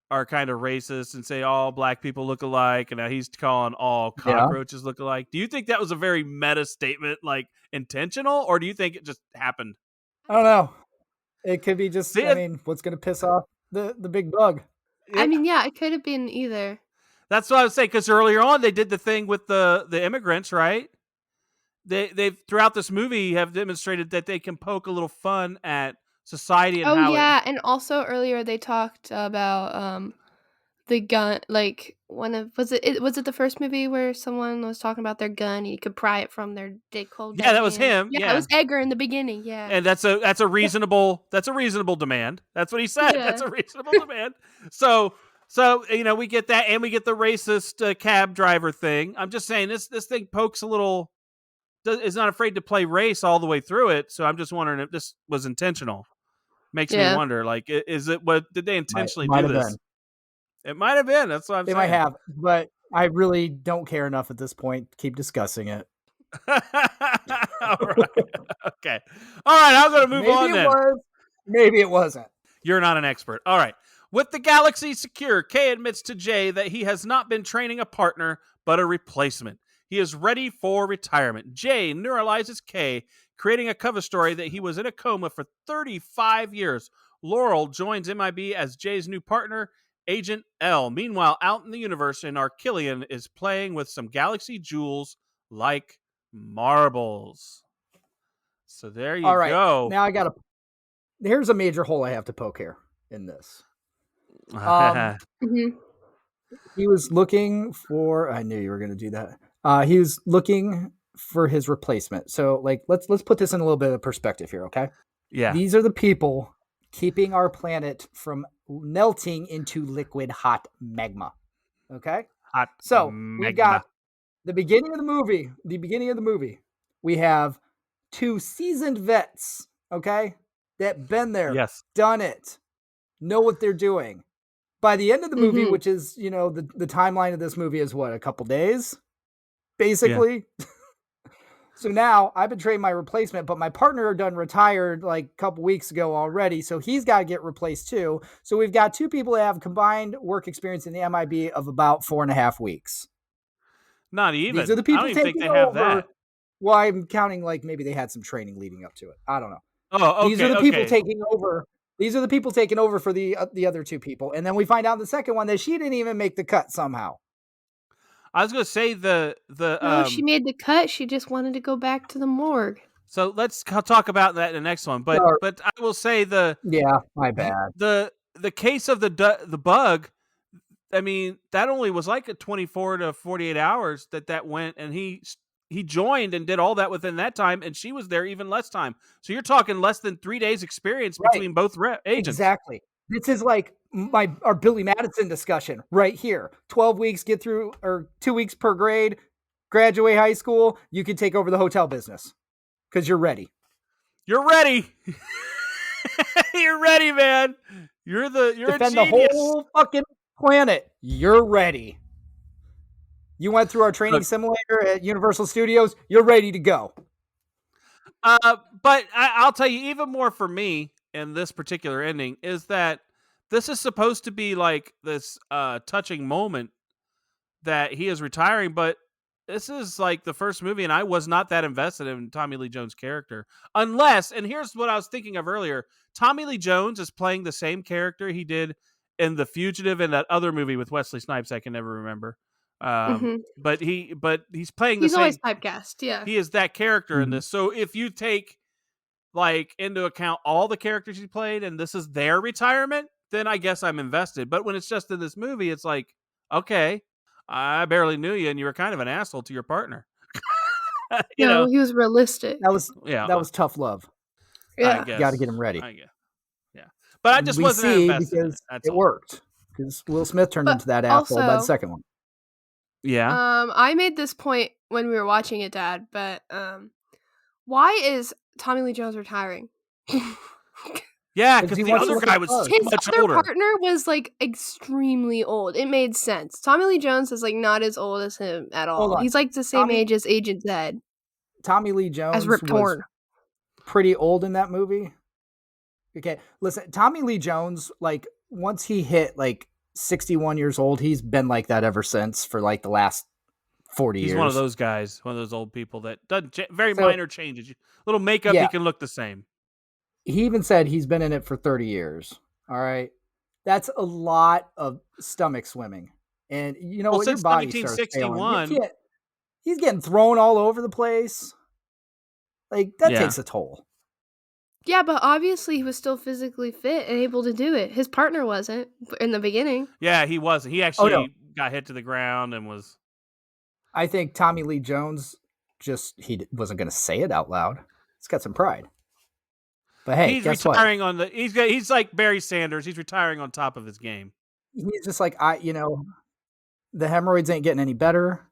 are kind of racist and say all black people look alike, and now he's calling all Yeah. cockroaches look alike. Do you think that was a very meta statement, like intentional, or do you think it just happened? I don't know. It could be just, See, I mean, what's going to piss off the big bug? I mean, yeah, it could have been either. That's what I was saying, because earlier on they did the thing with the immigrants, right? They've throughout this movie have demonstrated that they can poke a little fun at society and Oh how yeah, and also earlier they talked about the gun, like was it the first movie where someone was talking about their gun and you could pry it from their cold Yeah, dead that was hand? him, Yeah, yeah. it was Edgar in the beginning. Yeah, and that's a reasonable demand. That's what he said. Yeah. That's a reasonable demand. So you know, we get that, and we get the racist cab driver thing. I'm just saying this thing pokes a little, is not afraid to play race all the way through it. So I'm just wondering if this was intentional. Makes me Yeah. wonder, like, is it, what did they intentionally Might do have this? been. It might have been. That's what I'm They saying. might have, but I really don't care enough at this point to keep discussing it. All right. Okay. All right. I'm going to move Maybe on it then. was, maybe it wasn't. You're not an expert. All right. With the galaxy secure, Kay admits to Jay that he has not been training a partner, but a replacement. He is ready for retirement. Jay neuralizes Kay, creating a cover story that he was in a coma for 35 years, Laurel joins MIB as Jay's new partner, Agent L. Meanwhile, out in the universe, our Killian is playing with some galaxy jewels like marbles. So there you All right. go. Now here's a major hole I have to poke here in this. He was looking for, I knew you were going to do that. He was looking for his replacement. So like, let's put this in a little bit of perspective here. Okay. Yeah. These are the people keeping our planet from melting into liquid hot magma. Okay. We've got the beginning of the movie. We have two seasoned vets. Okay. That been there, done it, know what they're doing. By the end of the movie, which is, the timeline of this movie is what, a couple days, basically. Yeah. So now I've betrayed my replacement, but my partner done retired like a couple weeks ago already. So he's got to get replaced too. So we've got two people that have combined work experience in the MIB of about 4.5 weeks. Not even. These are the people I don't even taking think they have over. that. Well, I'm counting like maybe they had some training leading up to it. I don't know. Oh, okay. These are the people taking over. These are the people taking over for the other two people. And then we find out in the second one that she didn't even make the cut somehow. I was going to say No, she made the cut. She just wanted to go back to the morgue. So let's talk about that in the next one. But I will say my bad. The case of the bug, I mean, that only was like a 24 to 48 hours that went, and he joined and did all that within that time, and she was there even less time. So you're talking less than 3 days experience between both agents. Exactly. This is like our Billy Madison discussion right here. 12 weeks, get through, or 2 weeks per grade, graduate high school, you can take over the hotel business because you're ready. You're ready. You're ready, man. You're defend a genius. The whole fucking planet. You're ready. You went through our training simulator at Universal Studios. You're ready to go. But I'll tell you, even more for me in this particular ending is that this is supposed to be like this touching moment that he is retiring, but this is like the first movie, and I was not that invested in Tommy Lee Jones' character. Unless, and here's what I was thinking of earlier, Tommy Lee Jones is playing the same character he did in The Fugitive and that other movie with Wesley Snipes I can never remember. But he's playing the same. He's always typecast, yeah. He is that character in this. So if you take like into account all the characters he played and this is their retirement, then I guess I'm invested. But when it's just in this movie, it's like, okay, I barely knew you and you were kind of an asshole to your partner. He was realistic. That was tough love. Yeah. You got to get him ready. I guess. Yeah. But I just wasn't invested because in it worked. Because Will Smith turned into that asshole by the second one. Yeah. I made this point when we were watching it, Dad, but why is Tommy Lee Jones retiring? Yeah, because the other guy was much older. His partner was like extremely old. It made sense. Tommy Lee Jones is like not as old as him at all. He's like the same age as Agent Zed. Tommy Lee Jones as Rip Torn. Pretty old in that movie. Okay, listen, Tommy Lee Jones, like once he hit like 61 years old, he's been like that ever since for like the last 40 years. He's one of those guys, one of those old people that does very minor changes. Little makeup, he can look the same. He even said he's been in it for 30 years. All right. That's a lot of stomach swimming. And you know, since your body 1961, he's getting thrown all over the place. Like that takes a toll. Yeah, but obviously he was still physically fit and able to do it. His partner wasn't in the beginning. Yeah, he wasn't. He actually got hit to the ground and was. I think Tommy Lee Jones he wasn't going to say it out loud. He's got some pride. But hey, he's retiring on the. He's like Barry Sanders. He's retiring on top of his game. He's just like the hemorrhoids ain't getting any better.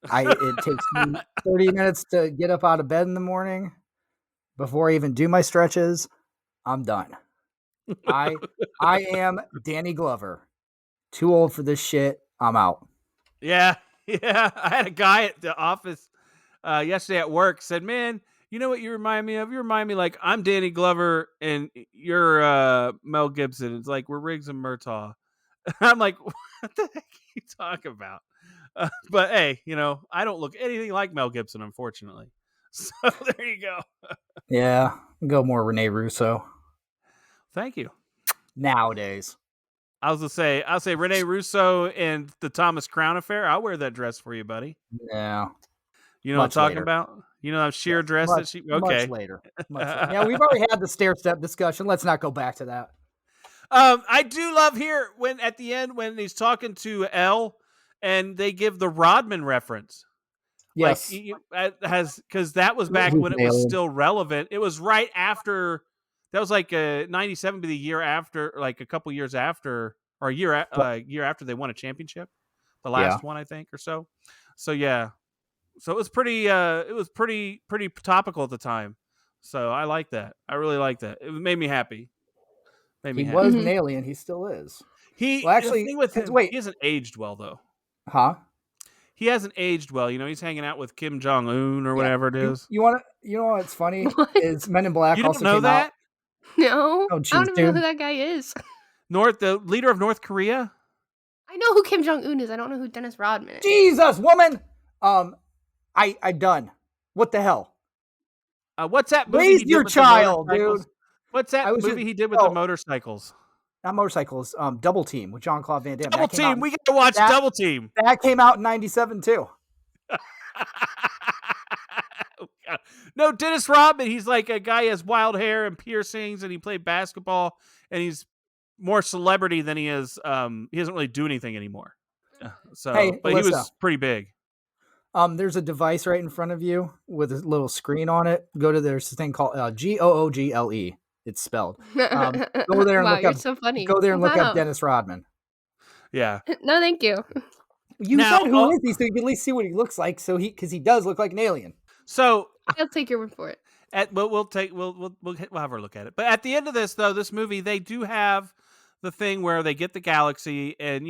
It takes me 30 minutes to get up out of bed in the morning. Before I even do my stretches, I'm done. I am Danny Glover. Too old for this shit. I'm out. Yeah. I had a guy at the office yesterday at work said, "Man, you know what you remind me of? You remind me like I'm Danny Glover and you're Mel Gibson. It's like we're Riggs and Murtaugh." I'm like, "What the heck are you talking about?" But hey, I don't look anything like Mel Gibson, unfortunately. So there you go. Yeah, go more Rene Russo. Thank you. Nowadays. I'll say Rene Russo and the Thomas Crown Affair. I'll wear that dress for you, buddy. Yeah. You know what I'm Much talking later. about? You know that sheer dress that she. Okay. Much later. Yeah, we've already had the stair step discussion. Let's not go back to that. I do love here when at the end when he's talking to Elle and they give the Rodman reference. Yes. Because that was back when it was still relevant. It was right after. That was like 97, be the year after, like a couple years after, or a year after they won a championship, the last one I think or so. So yeah, so it was pretty topical at the time. So I like that. I really like that. It made me happy. He was an alien. He still is. He hasn't aged well though. Huh? He hasn't aged well. You know, he's hanging out with Kim Jong Un or whatever it is. You know what's funny is Men in Black. You don't also know came that? Out. No, Oh, geez, I don't even know who that guy is. The leader of North Korea. I know who Kim Jong Un is. I don't know who Dennis Rodman is. Jesus, woman. I done. What the hell? What's that movie? Raise your child, dude. What's that movie he did with the motorcycles? Not motorcycles. Double Team with Jean-Claude Van Damme. Double Team. We got to watch Double Team. That came out in 97 too. No, Dennis Rodman. He's like a guy who has wild hair and piercings, and he played basketball, and he's more celebrity than he is. He doesn't really do anything anymore. So, but he was pretty big. There's a device right in front of you with a little screen on it. There's a thing called Google. It's spelled. Go there and wow, look you're up. So funny. Go there and look up Dennis Rodman. Yeah. No, thank you. You said who is he, so you can at least see what he looks like. So because he does look like an alien. So I'll take your word for it. We'll have her look at it. But at the end of this movie, they do have the thing where they get the galaxy, and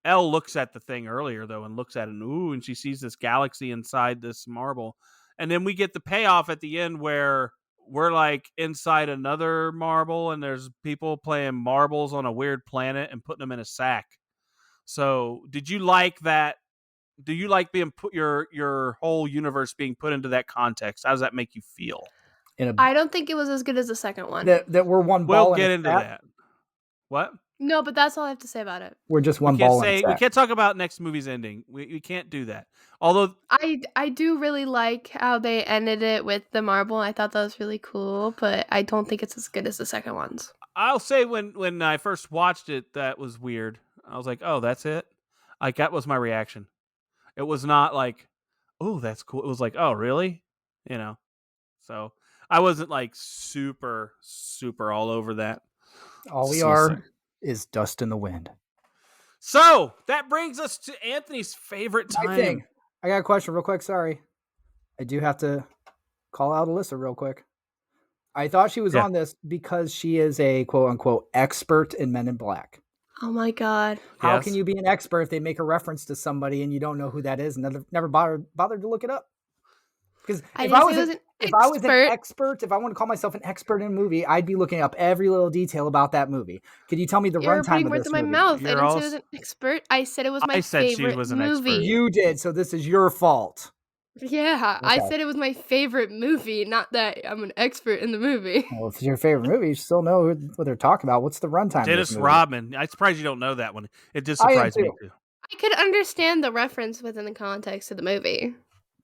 Elle looks at the thing earlier though, and looks at it, and she sees this galaxy inside this marble, and then we get the payoff at the end where we're like inside another marble, and there's people playing marbles on a weird planet and putting them in a sack. So, did you like that? Do you like being put your whole universe being put into that context? How does that make you feel? I don't think it was as good as the second one. That we're one ball. We'll get into that. What? No, but that's all I have to say about it. We're just one ball. We can't talk about next movie's ending. We can't do that. Although I do really like how they ended it with the marble. I thought that was really cool, but I don't think it's as good as the second ones. I'll say when I first watched it, that was weird. I was like, oh, that's it? Like, that was my reaction. It was not like, oh, that's cool. It was like, oh, really? So I wasn't like super, super all over that. All we are is dust in the wind. So that brings us to Anthony's favorite time. I got a question real quick. Sorry. I do have to call out Alyssa real quick. I thought she was on this because she is a quote unquote expert in Men in Black. Oh my God. How can you be an expert if they make a reference to somebody and you don't know who that is and never bothered to look it up? Because if I was an expert, if I want to call myself an expert in a movie, I'd be looking up every little detail about that movie. Could you tell me the runtime of this movie? You're putting words in my mouth. I didn't say I was an expert. I said it was my favorite movie. You did, so this is your fault. Yeah, okay. I said it was my favorite movie, not that I'm an expert in the movie. Well, if it's your favorite movie, you still know what they're talking about. What's the runtime? Dennis Rodman. I'm surprised you don't know that one. It just surprised me too. I could understand the reference within the context of the movie.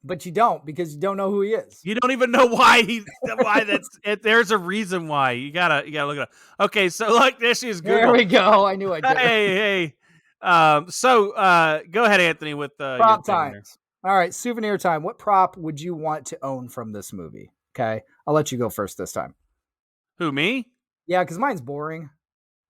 But you don't, because you don't know who he is. You don't even know why that's it. There's a reason why. You gotta look it up. Okay, so like this is good. There we go. I knew I did. Hey. So go ahead, Anthony, with prop times. All right, souvenir time. What prop would you want to own from this movie? Okay, I'll let you go first this time. Who, me? Yeah, because mine's boring.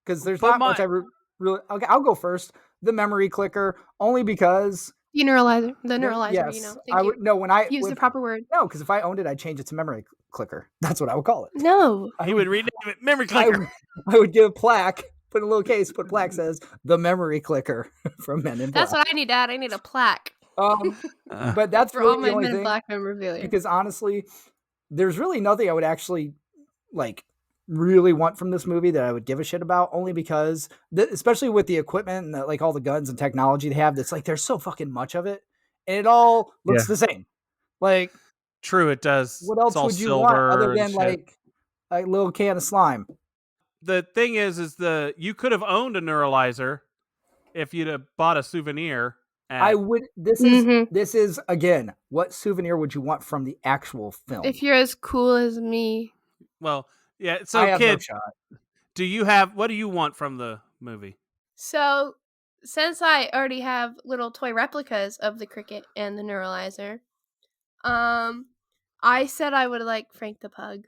Because there's not much I really. Okay, I'll go first. The memory clicker, only because. The neuralizer. Yes, I would when I use the proper word. No, because if I owned it, I'd change it to memory clicker. That's what I would call it. No, he would rename it memory clicker. I would give a plaque. Put in a little case. Put a plaque says the memory clicker from Men in Black. That's what I need, Dad. I need a plaque. But that's for really all my the only Men in thing, Black memorabilia. because honestly, there's really nothing I would actually really want from this movie that I would give a shit about, only because especially with the equipment and all the guns and technology they have, that's there's so fucking much of it and it all looks the same. True, it does. What else would you want other than a little can of slime? the thing is you could have owned a neuralizer if you'd have bought a souvenir. I would. This is again. What souvenir would you want from the actual film? If you're as cool as me. Well, yeah. So, I have no kid, shot. what do you want from the movie? So, since I already have little toy replicas of the cricket and the neuralizer, I said I would like Frank the Pug.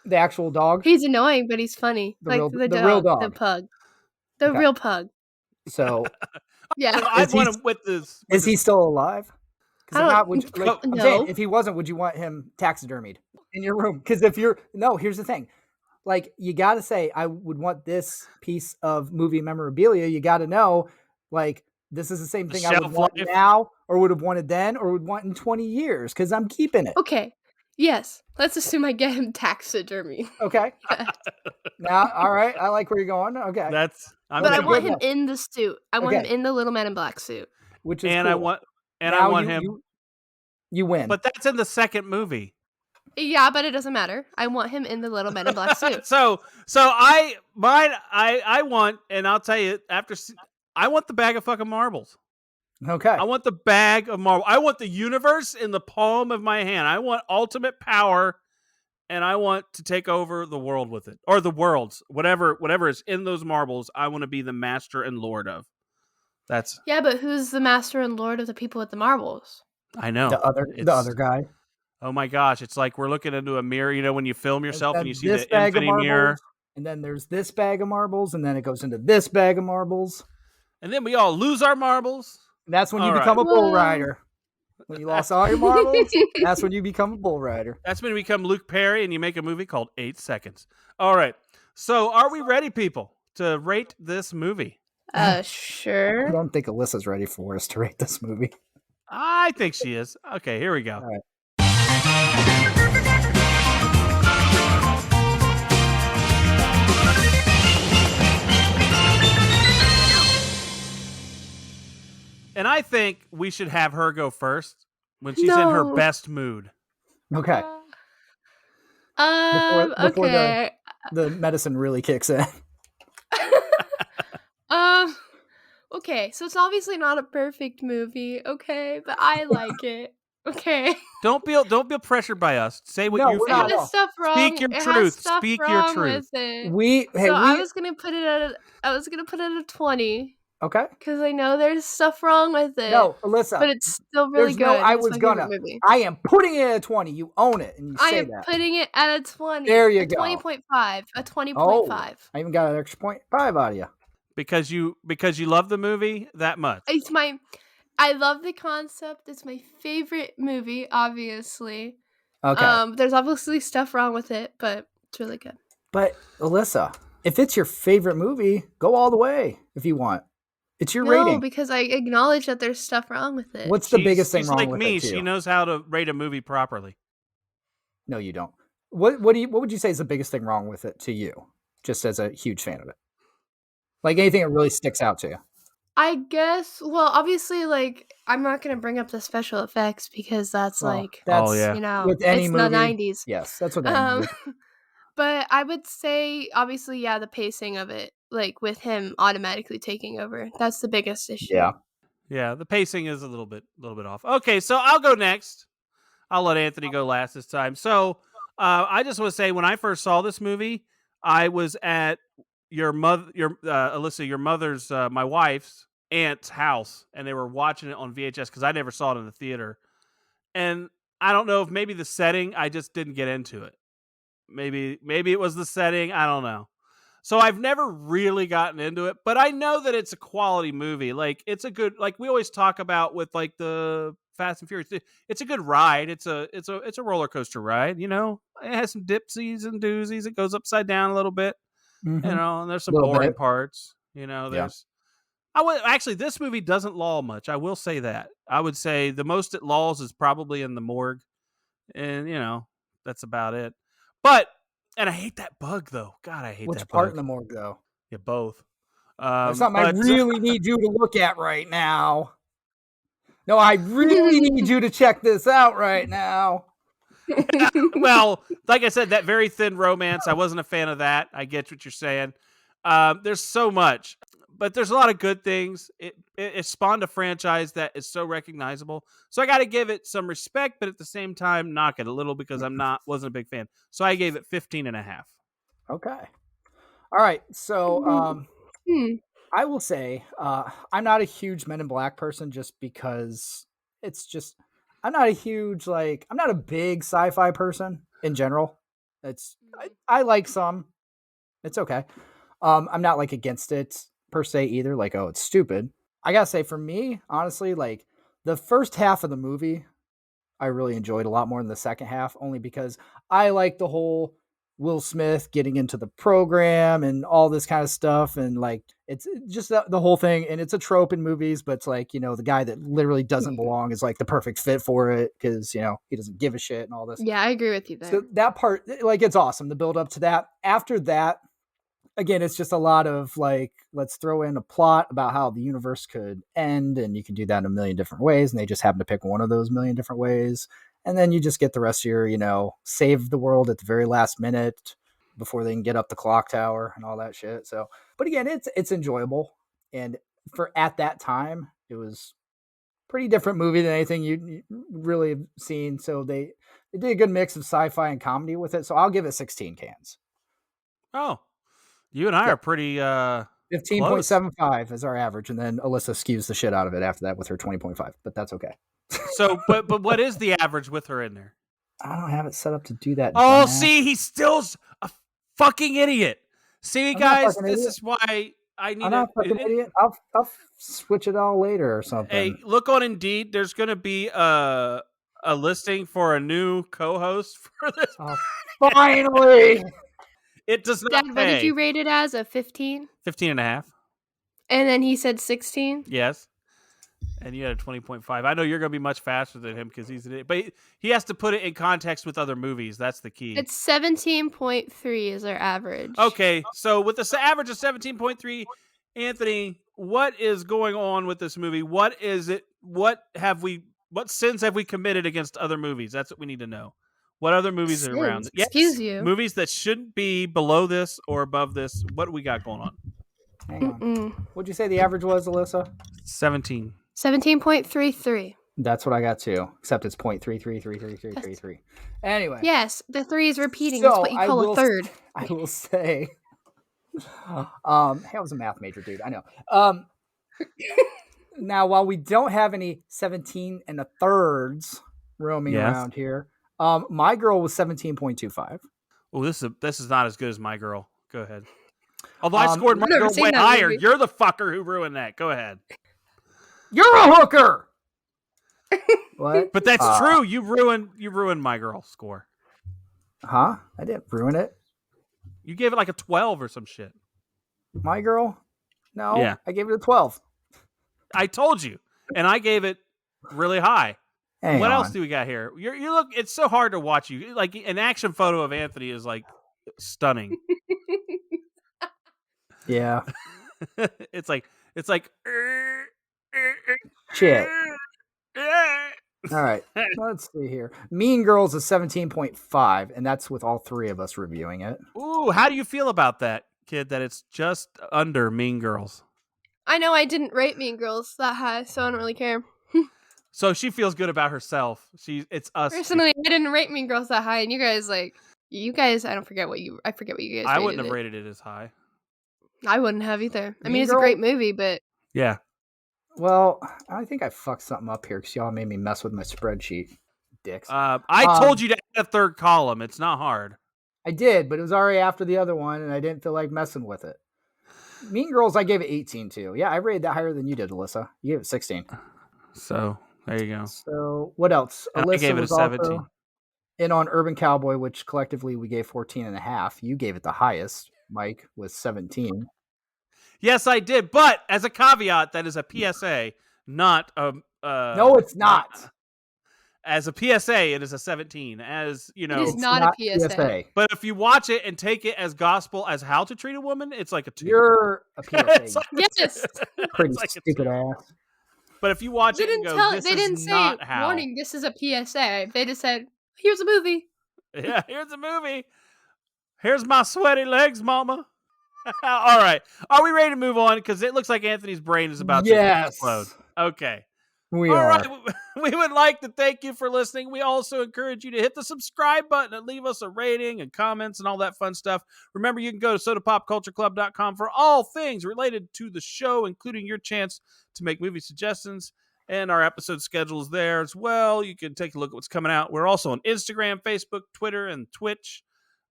The actual dog? He's annoying, but he's funny. The like real- the real dog, dog. the pug. The Okay. real pug. So Yeah. So I Is want he- him with this. is he still alive? I don't- Would you, like, I'm no. saying, if he wasn't, would you want him taxidermied in your room? Because if you're here's the thing. Like, you got to say, I would want this piece of movie memorabilia. You got to know, like, this is the same thing I would shelf want life. now, or would have wanted then, or would want in 20 years, because I'm keeping it. Okay. Yes. Let's assume I get him taxidermy. Okay. Now, all right. I like where you're going. Okay. I'm But I good want with him that. in the suit. I want him Okay. in the Little Man in Black suit. Which is and cool. I want Now him. You win. But that's in the second movie. Yeah, but it doesn't matter. I want him in the Little Man in Black suit. So I want, and I'll tell you I want the bag of fucking marbles. Okay. I want the bag of marbles. I want the universe in the palm of my hand. I want ultimate power, and I want to take over the world with it, or the worlds, whatever is in those marbles. I want to be the master and lord of. That's Yeah, but who's the master and lord of the people with the marbles? I know the other guy. Oh my gosh, it's like we're looking into a mirror. You know when you film yourself and you see this the bag of infinity marbles, mirror, and then there's this bag of marbles, and then it goes into this bag of marbles. and then we all lose our marbles. And that's when you All become right. a bull rider. When you lost all your marbles, that's when you become a bull rider. That's when you become Luke Perry and you make a movie called 8 Seconds. All right. So are we ready, people, to rate this movie? I Sure. don't think Alyssa's ready for us to rate this movie. I think she is. Okay, here we go. All right. And I think we should have her go first when she's in her No. best mood. Okay. Before Okay. the medicine really kicks in. Okay, so it's obviously not a perfect movie, okay, but I like it. Okay. Don't feel pressured by us. Say what No, you we're It not. feel. has stuff wrong. Speak your it truth. Has stuff Speak your wrong truth. With it. I I was gonna put it at a 20 okay. because I know there's stuff wrong with it. No, Alyssa. but it's still really there's good. no. I It's was my favorite gonna. movie. I am putting it at a 20. You own it, and you I say am that. putting it at a 20. There you a go. 20.5. A 20.5. Oh, I even got an extra 0.5 out of you. Because you love the movie that much. I love the concept. It's my favorite movie, obviously. Okay. There's obviously stuff wrong with it, but it's really good. But Alyssa, if it's your favorite movie, go all the way if you want. It's your No, rating. because I acknowledge that there's stuff wrong with it. What's the biggest thing she's wrong like with me. it? To She you? knows how to rate a movie properly. No, you don't. What would you say is the biggest thing wrong with it to you? Just as a huge fan of it. Like anything that really sticks out to you. I guess, well, obviously, like, I'm not going to bring up the special effects because that's, Well, like, that's, you know, with any it's movie, the 90s. Yes, that's what any movie. But I would say, obviously, yeah, the pacing of it, like, with him automatically taking over. That's the biggest issue. Yeah. Yeah, the pacing is a little bit off. Okay, so I'll go next. I'll let Anthony go last this time. So I just want to say, when I first saw this movie, I was at Alyssa, your mother's, my wife's aunt's house, and they were watching it on VHS because I never saw it in the theater. And I don't know if maybe the setting, I just didn't get into it. Maybe it was the setting. I don't know. So I've never really gotten into it, but I know that it's a quality movie. Like, it's a good, like we always talk about with like the Fast and Furious. It's a good ride. It's a roller coaster ride. You know, it has some dipsies and doozies. It goes upside down a little bit. Mhm. You know, and there's some Little boring bit. parts. You know, there's. Actually, this movie doesn't lull much. I will say that. I would say the most it lulls is probably in the morgue, and you know, that's about it. But and I hate that bug though. God, I hate Which that part bug. in the morgue though? Yeah, both. There's something I but- really need you to look at right now. No, I really need you to check this out right now. Well, like I said, that very thin romance, I wasn't a fan of that. I get what you're saying. There's so much, but there's a lot of good things. It spawned a franchise that is so recognizable. So I got to give it some respect, but at the same time, knock it a little because wasn't a big fan. So I gave it 15.5. Okay. All right. So I will say I'm not a huge Men in Black person just because it's just I'm not a big sci-fi person in general. I like some. It's okay. I'm not like against it per se either. Like, oh, it's stupid. I gotta say, for me, honestly, like the first half of the movie, I really enjoyed a lot more than the second half, only because I like the whole Will Smith getting into the program and all this kind of stuff. And like, it's just the whole thing. And it's a trope in movies, but it's like, the guy that literally doesn't belong is like the perfect fit for it. Cause he doesn't give a shit and all this. Yeah, I agree with you there. So that part, like, it's awesome. The build up to that. After that, again, it's just a lot of like, let's throw in a plot about how the universe could end. And you can do that in a million different ways. And they just happen to pick one of those million different ways. And then you just get the rest of your, save the world at the very last minute before they can get up the clock tower and all that shit. So, but again, it's enjoyable. And for at that time, it was a pretty different movie than anything you really have seen. So they did a good mix of sci-fi and comedy with it. So I'll give it 16 cans. Oh, you and I are pretty 15.75 is our average. And then Alyssa skews the shit out of it after that with her 20.5, but that's okay. So, but what is the average with her in there? I don't have it set up to do that. Oh, see, he's still a fucking idiot. See, guys, this is why I need. I'm not a fucking idiot. I'll switch it all later or something. Hey, look on Indeed. There's going to be a listing for a new co-host for this. Oh, finally. It does not Dad, what did you rate it as? A 15? 15.5. And then he said 16? Yes. And you had a 20.5. I know you're going to be much faster than him because he's an idiot. But he has to put it in context with other movies. That's the key. It's 17.3 is our average. Okay. So with the average of 17.3, Anthony, what is going on with this movie? What is it? What sins have we committed against other movies? That's what we need to know. What other movies are around? Yes, excuse you. Movies that shouldn't be below this or above this. What do we got going on? Hang on. What'd you say the average was, Alyssa? 17. 17.33. That's what I got too, except it's 0.33333333. Anyway. Yes, the 3 is repeating. So That's what you call a third. I will say, hey, I was a math major, dude. I know. Now, while we don't have any 17 and a thirds roaming around here, My Girl was 17.25. Oh, this is not as good as My Girl. Go ahead. Although I scored My Girl way higher. Movie. You're the fucker who ruined that. Go ahead. You're a hooker. What? But that's true. You ruined My Girl score. Huh? I didn't ruin it. You gave it like a 12 or some shit. My Girl? No. Yeah. I gave it a 12. I told you. And I gave it really high. Hang what on. else do we got here? You look. It's so hard to watch you. Like an action photo of Anthony is like stunning. Yeah. It's like shit. All right. Let's see here. Mean Girls is 17.5, and that's with all three of us reviewing it. Ooh, how do you feel about that, kid? That it's just under Mean Girls. I know I didn't rate Mean Girls that high, so I don't really care. So she feels good about herself. It's us. Personally, I didn't rate Mean Girls that high, and you guys I forget what you guys. I wouldn't have rated it as high. I wouldn't have either. I mean, Mean it's Girl? a great movie, but Yeah. Well, I think I fucked something up here because y'all made me mess with my spreadsheet. Dicks. I told you to add a third column. It's not hard. I did, but it was already after the other one, and I didn't feel like messing with it. Mean Girls, I gave it 18 to. Yeah, I rated that higher than you did, Alyssa. You gave it 16. So there you go. So what else? And Alyssa I gave it a was 17. also in on Urban Cowboy, which collectively we gave 14.5. You gave it the highest. Mike was 17. Yes, I did. But as a caveat, that is a PSA, not a. No, it's not. As a PSA, it is a 17. As you know, it is not a PSA. But if you watch it and take it as gospel as how to treat a woman, it's like a 2. You're a PSA. Yes. Pretty like stupid But if you watch They it and didn't go, tell. this They didn't is say, not how. "Warning, this is a PSA." They just said, Here's a movie. Yeah, here's a movie. Here's my sweaty legs, mama. All right. Are we ready to move on? Because it looks like Anthony's brain is about to explode. Okay. We All are. right. We would like to thank you for listening. We also encourage you to hit the subscribe button and leave us a rating and comments and all that fun stuff. Remember, you can go to sodapopcultureclub.com for all things related to the show, including your chance to make movie suggestions. And our episode schedule is there as well. You can take a look at what's coming out. We're also on Instagram, Facebook, Twitter, and Twitch.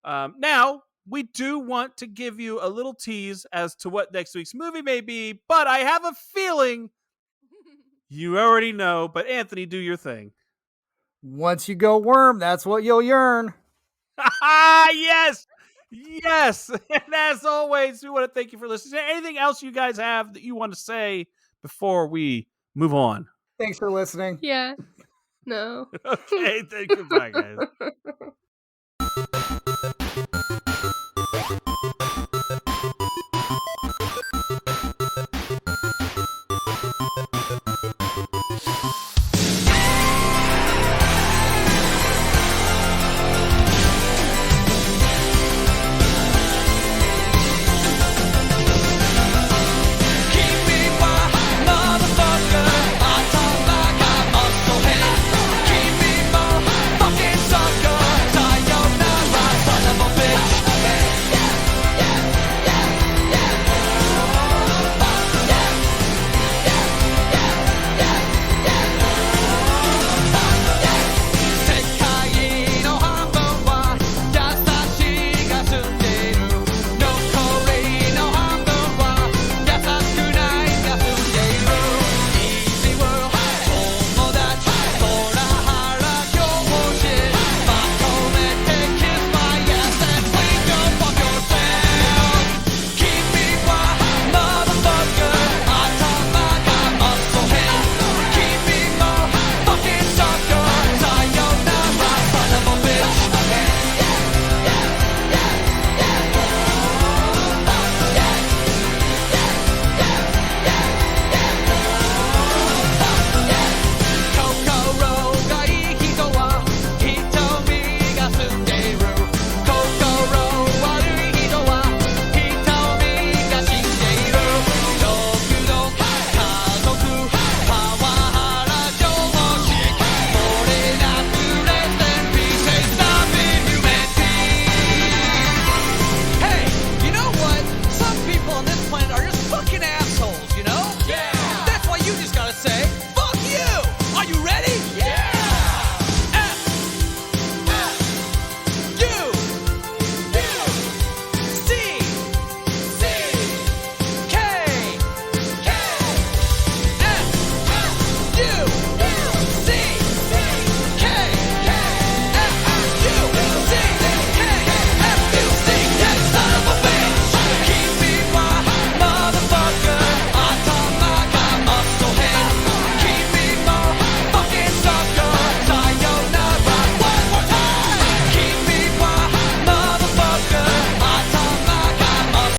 Now, we do want to give you a little tease as to what next week's movie may be, but I have a feeling you already know. But Anthony, do your thing. Once you go worm, that's what you'll yearn. Yes. Yes. And as always, we want to thank you for listening. Is there anything else you guys have that you want to say before we move on? Thanks for listening. Yeah. No. Okay. Goodbye, guys.